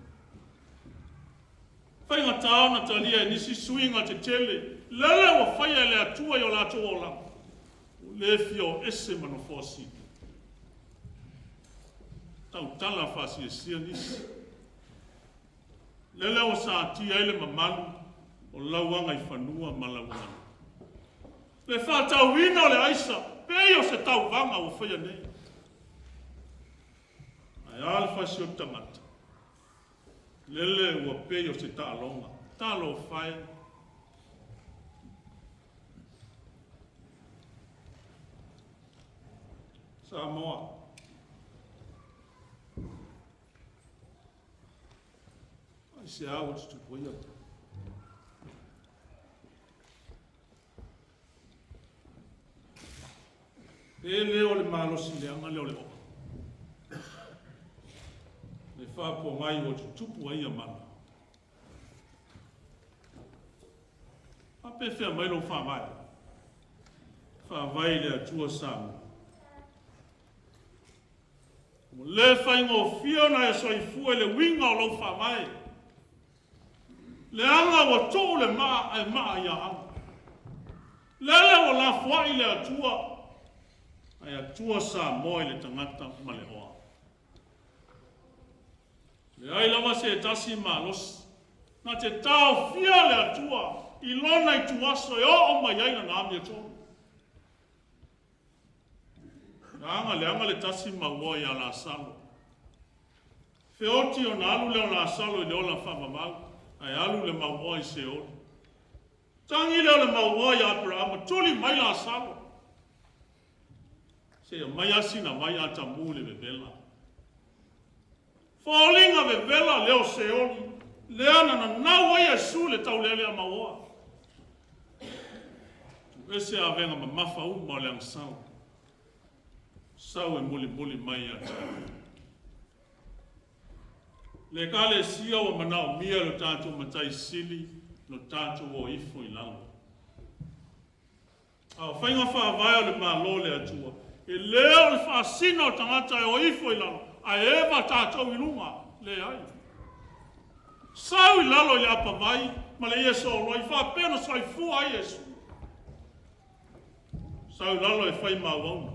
Whainga tau na talia nisi suinga te tele. Lele wa whaia le atua i o la tō ola. Le fio ese manofosi. Tautala whaasi e sia nisi. Lele o sa tia ele mamalu. O lauanga i whanua malauanga. Le whātau wina o le aisa. Pei o se tau vanga o whaia nei. Ai alfa si o tangata. Lele ua pei o se tālonga. Tālo whai. Samoa. Ai se awa tu poia. E leo le malosi leanga leo le oka. Le whāpua ngai o tupu ai a mana. Ape whea mailo whāmai. Whāwai le atua Samoa. Le whainga o whiona e soifua le winga o lau whāmai. Le anga o tō le maa ai maa ia anga. Lele o la whai le atua. Ai atua Samoa i le tangata ma le hoa. Le ai lava se tasi malos. Na te tau fia le atua. I lona i tuaso e o mai aina na amia tō. Le anga le tasi maua i ala salo. Feoti o na alu leo na salo i leola whamamau. Ai alu le maua i se ori. Tangi leo le maua i Abraham. Tuli mai la salo. Se mai asina mai ata mule vevela. Fōlinga vevela leo se ori. Leana na nau ai Yesu le taulele a maua. Ese a venga ma mafa uma le angsau. Sau e muli mai ata. Le kale sia o manao mia lo tātou matai sili no tātou o ifo i lalo. A whainga whaavai o le malo le atua. E leo le whaasina o tangata e o ifo i lalo. A ewa tātou i lunga le ai. Sau i lalo i apa vai, ma le Yesu o loi whaapena sai fua ai Yesu. Sau i lalo e whai mauauna.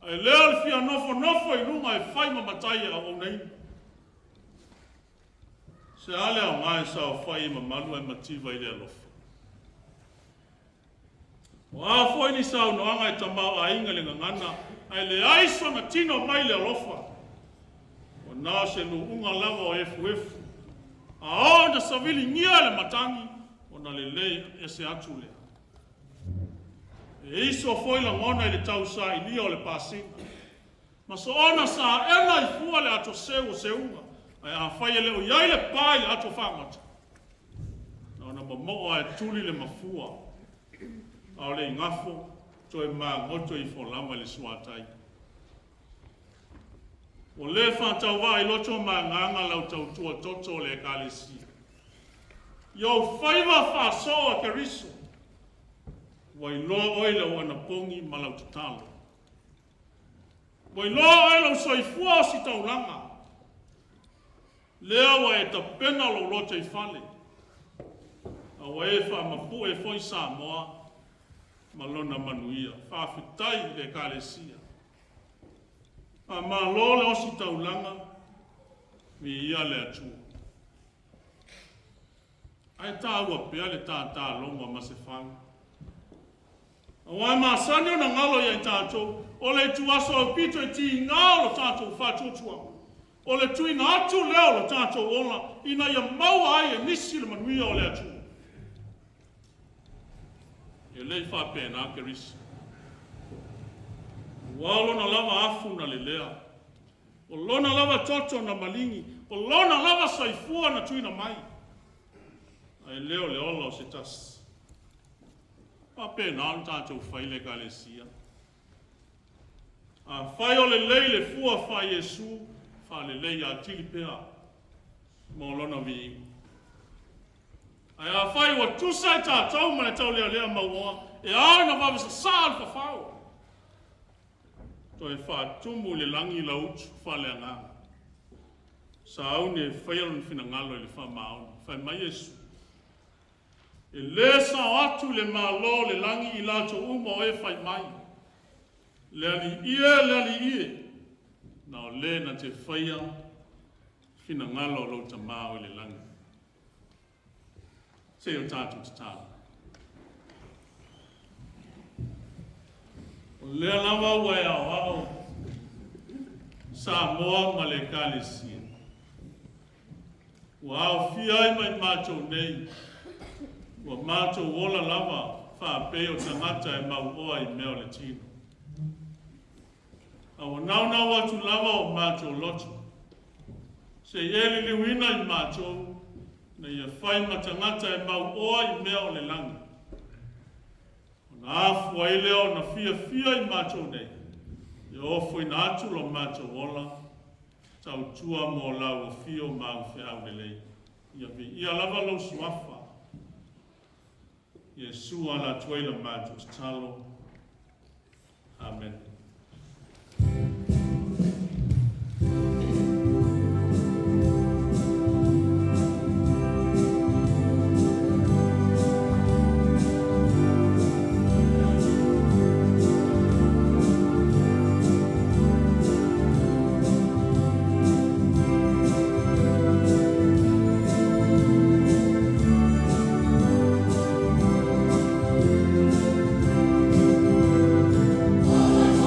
A leo le fia nofo i lunga e whai mamatai a o nei. Se ale au ngai sao whai ma malu e mativa i le alofa. O a fwoi ni sao no anga e tamau a inga le ngangana, ai le aiso na tino mai le alofa. O nā se nu unga lava o efu. A o na savili ngia le matangi, o na le lei e se atu lea. E iso fwoi la ngona i le tau sa i lia o le pasina. Ma so ona sa ena i fua le ato seu se unga. Ai a whai leo iai le pai le ato whamata. Na ona mamoa e tuli le mafua. Ao le ngafo, toi maa ngoto i wholama le suatai. O le whātau wā i loto maa nganga lau tau tua toto le kālesi. Iau whaiwa whāsoa ke riso. Wai loa oile o ana pongi ma lau tatalo. Wai loa oile o soifua o si taulanga. Lea wa e ta pena lo lote i whale. A wa e wha mapu e foi Samoa. Malona manuia. Whawhitai le kālesia. A ma lole o si taulanga. Mi ia le atua. Ai tā ua pea le tā longa ma se whanga. A wai ma sani o na ngalo ia i tātou. O le tuaso o pito e ti ngalo tātou whātutua. O le tui na atu leo le tātou ola, ina ia maua ai e nisi le manuia o le atu. E lei whapena ke risi. Walo na lava afu na le lea. O lona lava toto na malingi. O lona lava saifua na tuina mai. Ai leo le ola o se tasi. Pape na tātou whaile ka le sia. A whai o le lei le fua whai Yesu. Wha le lei a tili pea. Mo lona vi. Ai a whai wa tusai tātou mana tau lea maua. E au na wawisa sāl whawhau. To e wha tumu le langi la utu wha le anga. Sa au ne whairon fina ngalo le wha maon. Whai mai Yesu. E le sa atu le malo le langi I lato umo e whai mai. Le ali ie. Na o le na te whaia fina ngalo lo ta mao le langi. Se o tātu te tātu. Le lava wai au Samoa ma le kalesia. Wa au fiai mai mātou nei. Wa mātou wola lava wha peo tangata e mau oa I meo le tino. Awa nau atu lava o mātou loto. Se eli liwina I mātou na ia whai matangata e mau oa I meo le langa. Afu ai leo na fia I mātou nei. I ofo I na atu lo mātou ola. Tau tua mo lau o fio mau whiau le lei. Ia lava lo suafa. Yesu ala tuaila mātou talo. Amen. Oh,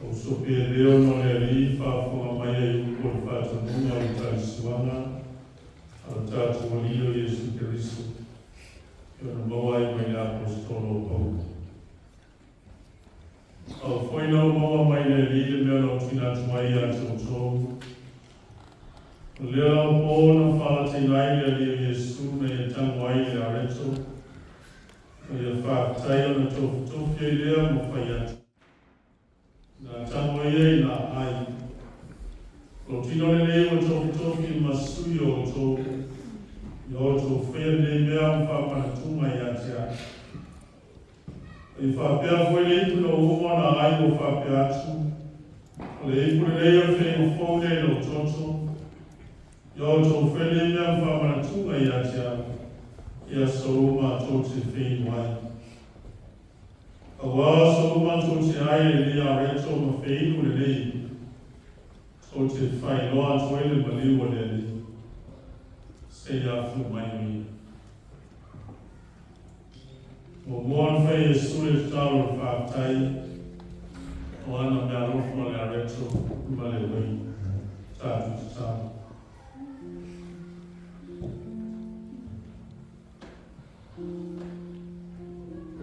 Uosepi leo no le rifa for mai ai ko fata nunga o taisuanga al tatu walio Yesu Kristo. Yo no moa I mai apostolo Paulo. Au foi no moa mai le rile mea no tina tuai a tōtō. Lea po na whala te nai le lia Yesu me e tango ai le areto. Me e whaatai o na tofu e lea mo whai atu. Na tango e na ai. Ko tino le leo tofu I masui o tō. Yo tō whea le mea mwhapana tunga I atia. I whapea fwoi le ipu no umo na ai o whapea atu. Le ipu le leo whea o whone no toto. Yo tō whea le mea mwhapana tunga I atia. Ia souma tō te whea wai. Awa souma tō te ai le lea reto ma whea le lei. Tō te whai loa toile ma liwa le lei. Se afu mai mi. Mo mon fai e sule tau o whaatai, o ana mea rofo le areto, ma le wei, tātu te tau.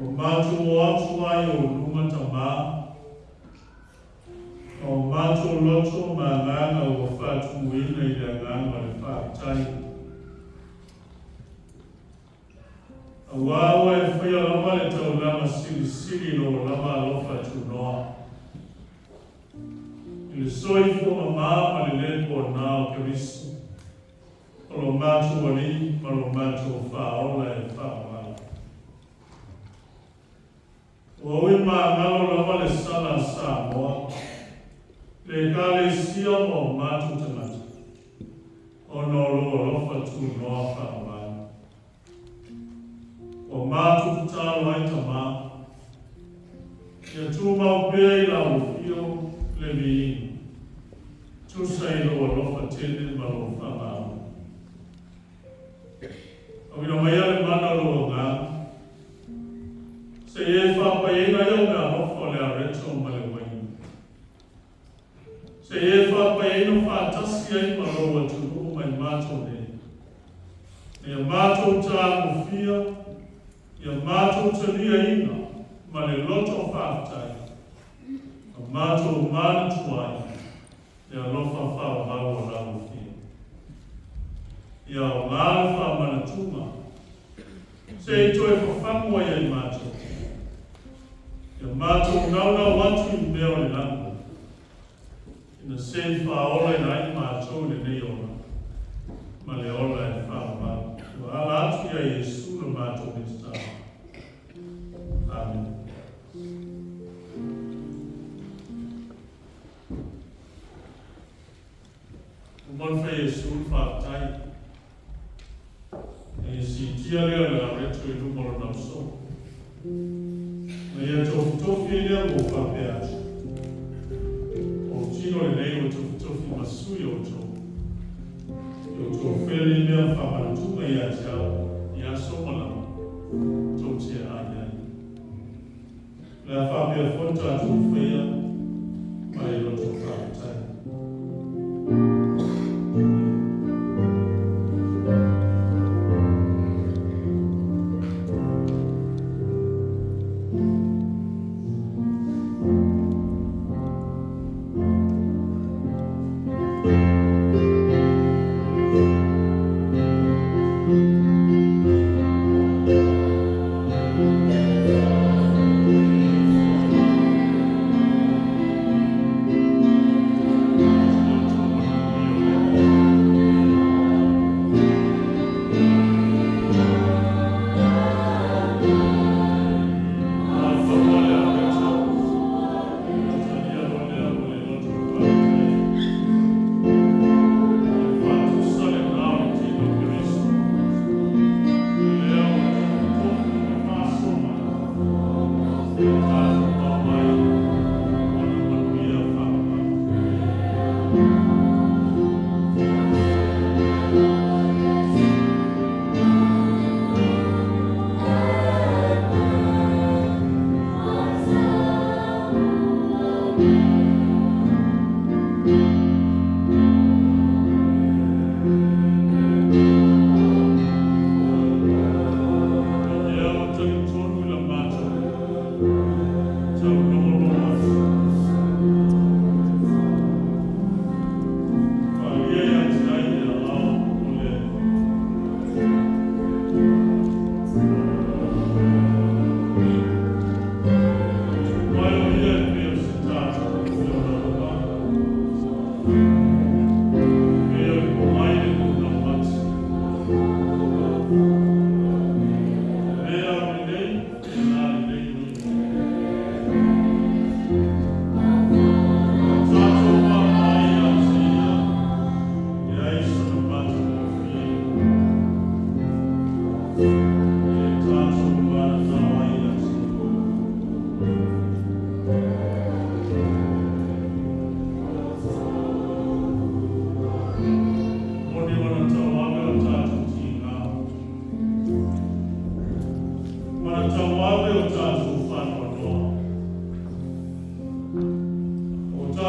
O mātu o atu ai o lunga ta mā, o mātu o loto ma nganga o whātu muina I le nganga le whaatai. A wawa e whaia lama le tau lama siri no lama alofa tu noa. I le soifo ma ma le lepo na o Keriso. O lo mātu wali, ma lo mātu o whaola e whaola. O aui ma ngalo lama le sala Samoa. Le kale sia mo mātu tamata. O no lo alofa tu noa whaola. O mātu tālo ai ta mā. Ia tūmau pēa I la o fio le miini. Tūsai lo alofa tene ma lo whamau. Au ino mai ale mana lo ngā. Se e whapaena iau me alofa le areto ma le waini. Se e whapaena whaatasi ai ma lo atu mai mātou ne. Ia mātou tālo fia. Ia mātou talia ina, ma le loto whaatai. A mātou mana tuai, ia lofa whaahau o rau fia. Ia o ngāle whaamana tunga. Se I toi whawhamua ia I mātou. Ia mātou ngauna watu I mea o le nangu. Ina se whaola I nai mātou le nei ona. Ma le ola e whaamau. Ua ala atu ia Yesu le mātou me te tāma. Amen. Mon fai Yesu whaatai. E si tia lea le areto I numero na so. Na ia tofi lea mo whapea atu. O tino le nei o tofi masui o tō. O tō whele mea whaparatuma I a tiao, I a somana, tō te ai. Lea whapea whonta tō whea, mai roto whaatai.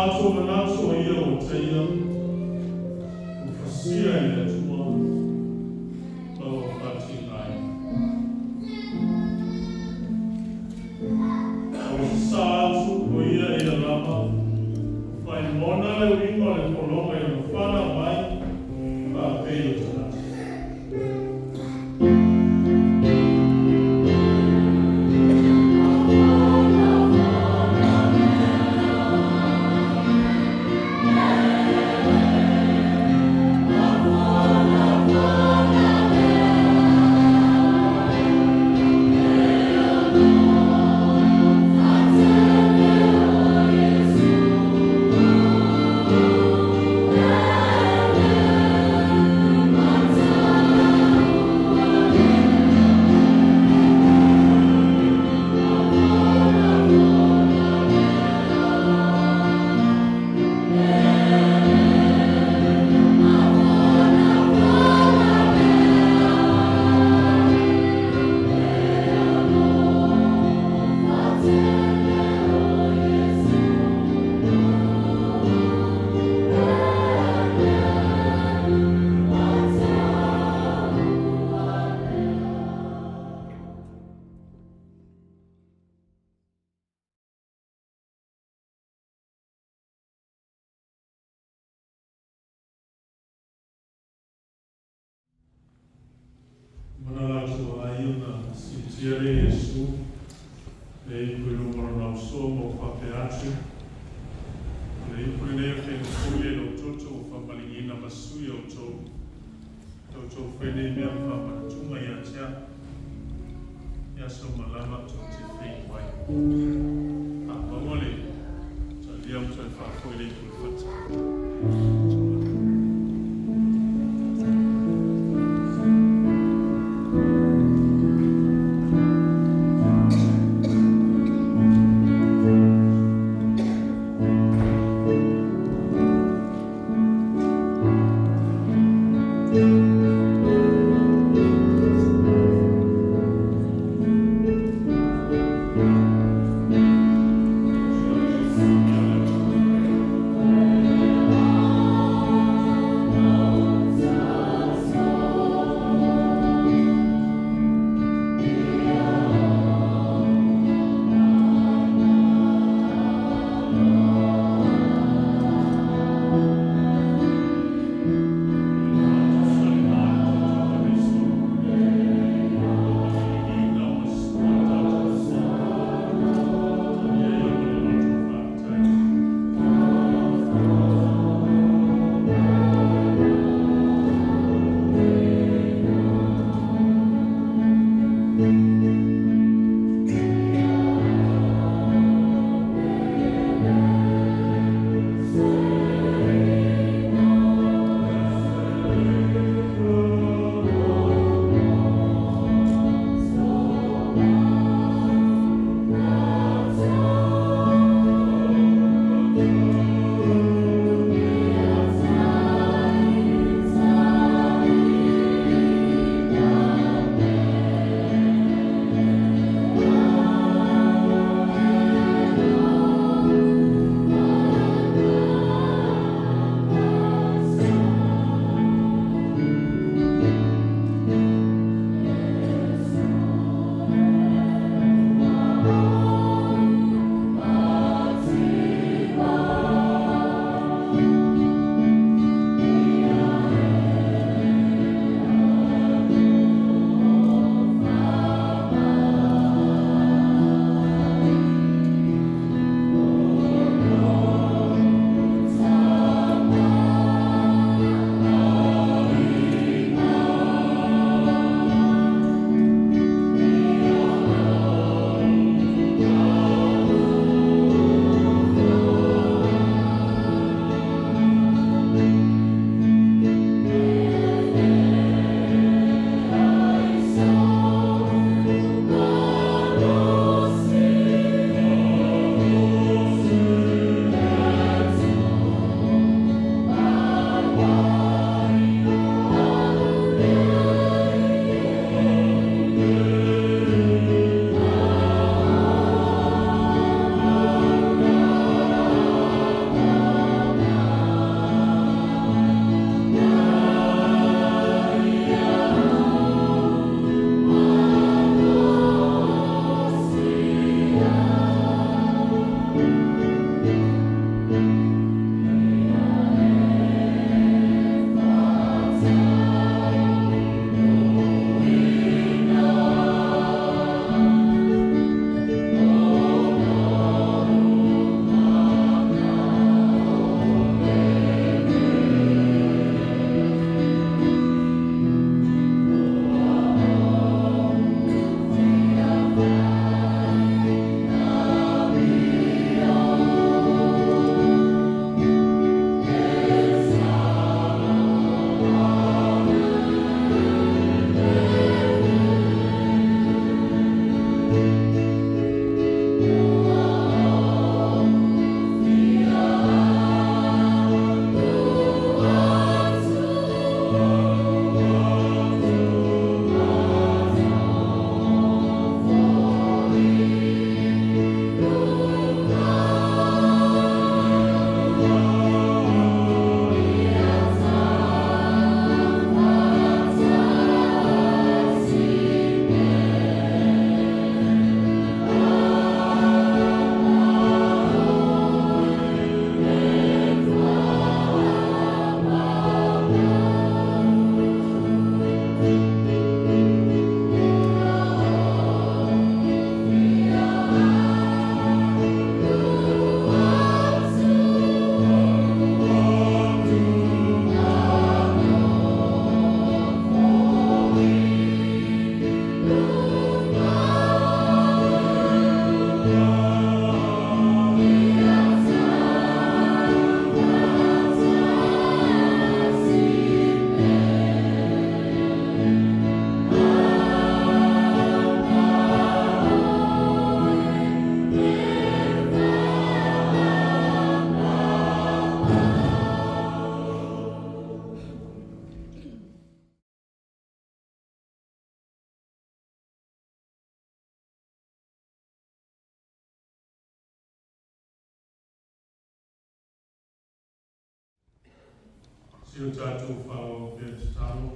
Mato manato ia o teia, o fasia i le tua, lau fati ai. O sātu o ia i a lama, whai mona le wingo le kolonga i o whana mai, pa peo tanasi. Manalato aiuna si tiere Jesu e quello non so mo fa peace e quello ne che foglie lo toto fa malina masuio to fede mi fa patuma ya tia ya so malama to ti fei wai mamole to liam to fa foglie to fat Si o tātou whao pia te taro.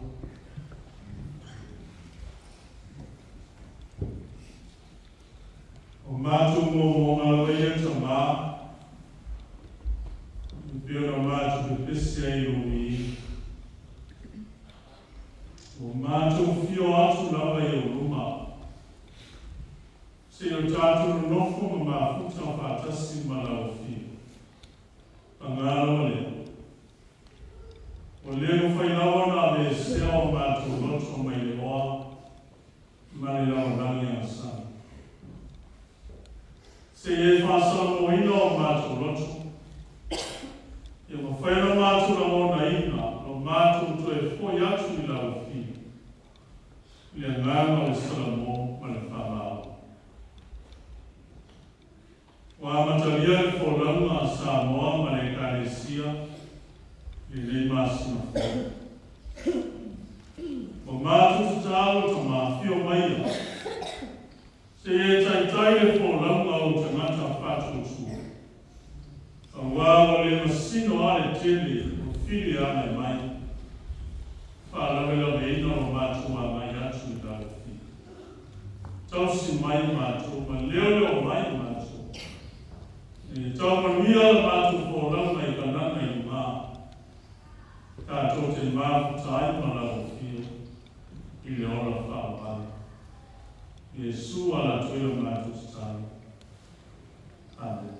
O mātou mō ngā leia ta mā. Pia o mātou te pese ai o mi. O mātou whio atu lawa i o ruma. Se o tātou nofo ma mā futa o whātasi ma lau whio. Pangalo le. O leo whai lawa na le sea o mātou loto mai le oa. Mani lawa rangi a sana. Se e whasara mo ina o mātou loto. E ma whaina mātou la mona ina, o mātou to e fo atu i lau whio. Ia ngāma o Salamo ma le whamao. Wa matalia le fōlaunga a Samoa ma le Kāresia, le nei māsina whau. O mātou tālo ta māwhio maia. Se e tai le fōlaunga o te ngata whātou tū. A wāwa le masino ale tele o whiri ane mai. Whālawela me ina o mātou a mai atu i lau whi. Tausi mai mātou, ma leo mai mātou. E tau manuia la mātou fōlaunga i kanana i mā. Tātou te māputai ma lau whio. I le ora whāpai. Iesu ala tue o mātou tāi. Amen.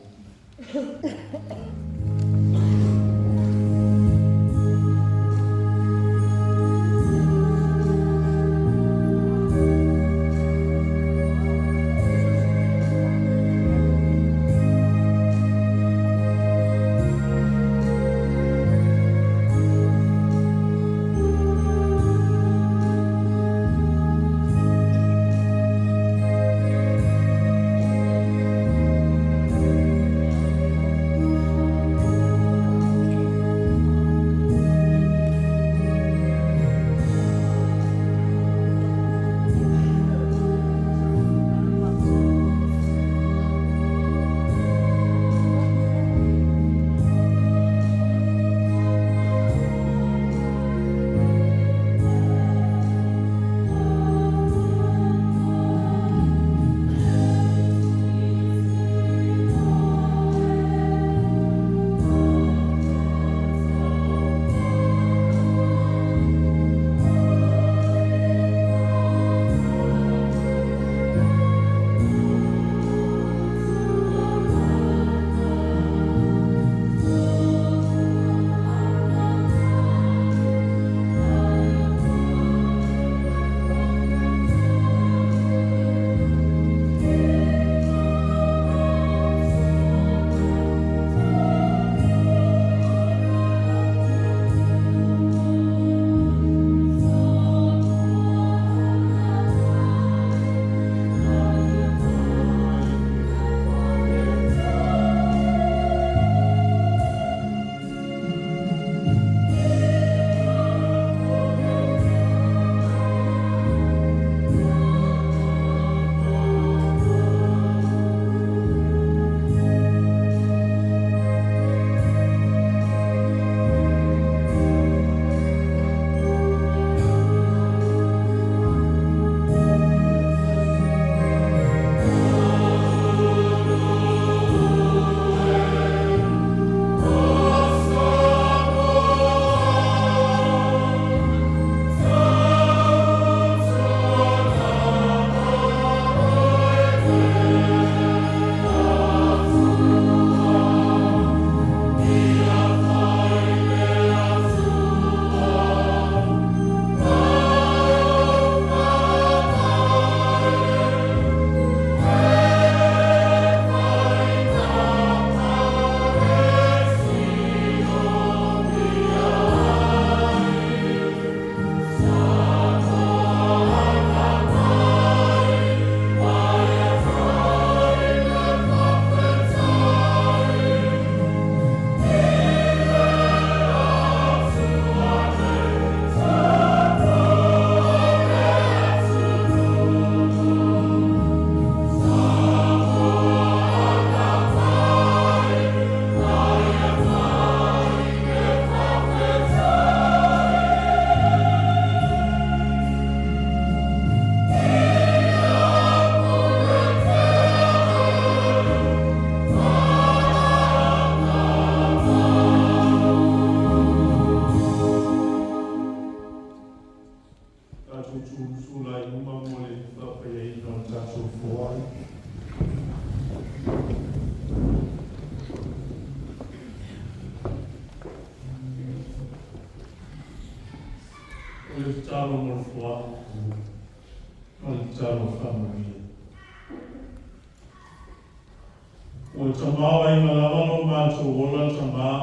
tamau ai malawalo mātou ola tamā.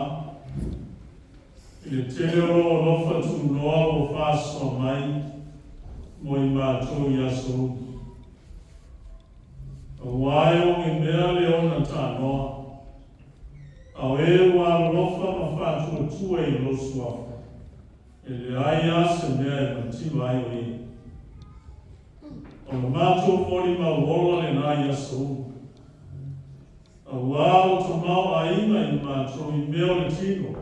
I le tele o lofa tu noa o whāsoa mai mo I mātou I ASO. A wai o nge mea le ona tā noa. Au e wa lofa ma whātua tua I losu afa. E le aia se mea e matima ai o I. O le mātou mori mauola le nā I ASO. A wao tamau aima I mātou I mea o le tino.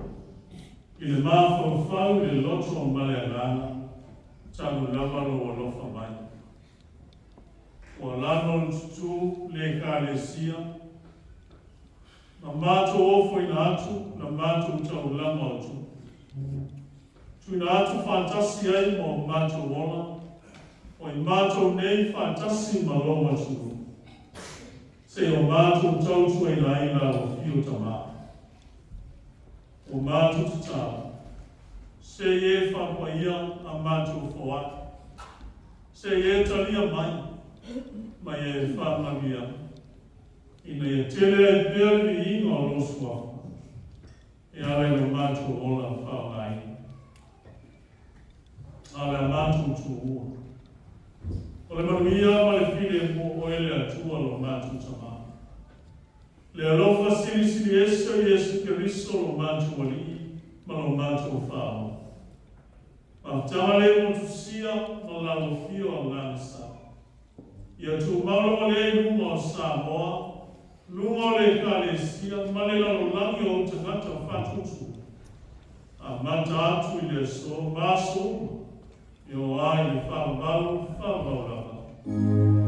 I le māwhauwhau le loto o male angana. Tangu lamaro o lofa mai. O lano tutu le kālesia. Na mātou ofo ina atu, na mātou tau lama o tu. Tuina atu fantasi ai mo mātou ola. O I mātou nei fantasi maloma tu. Se o mātou tau tue na ina o fio tamā. O mātou tatau. Se e whapaia a mātou whawat. Se e talia mai. Mai e whamavia. Ina e tele e pēri inga o losua. E ale no mātou ola whawai. Ale a mātou tu ua. O le manuia ma le while mo o ele atua lo mātou tamā. Le alofa sili esa I Yesu Keristo lo mātou ali, ma lo mātou whao. Ma tamale mo tusia ma la lo fio a ngānisa. Ia tu malo le lunga o Samoa, lunga le kālesia, ma le lalo langi o tangata whatutu. A mata atu I le so, māso, I o ai le whawau raka.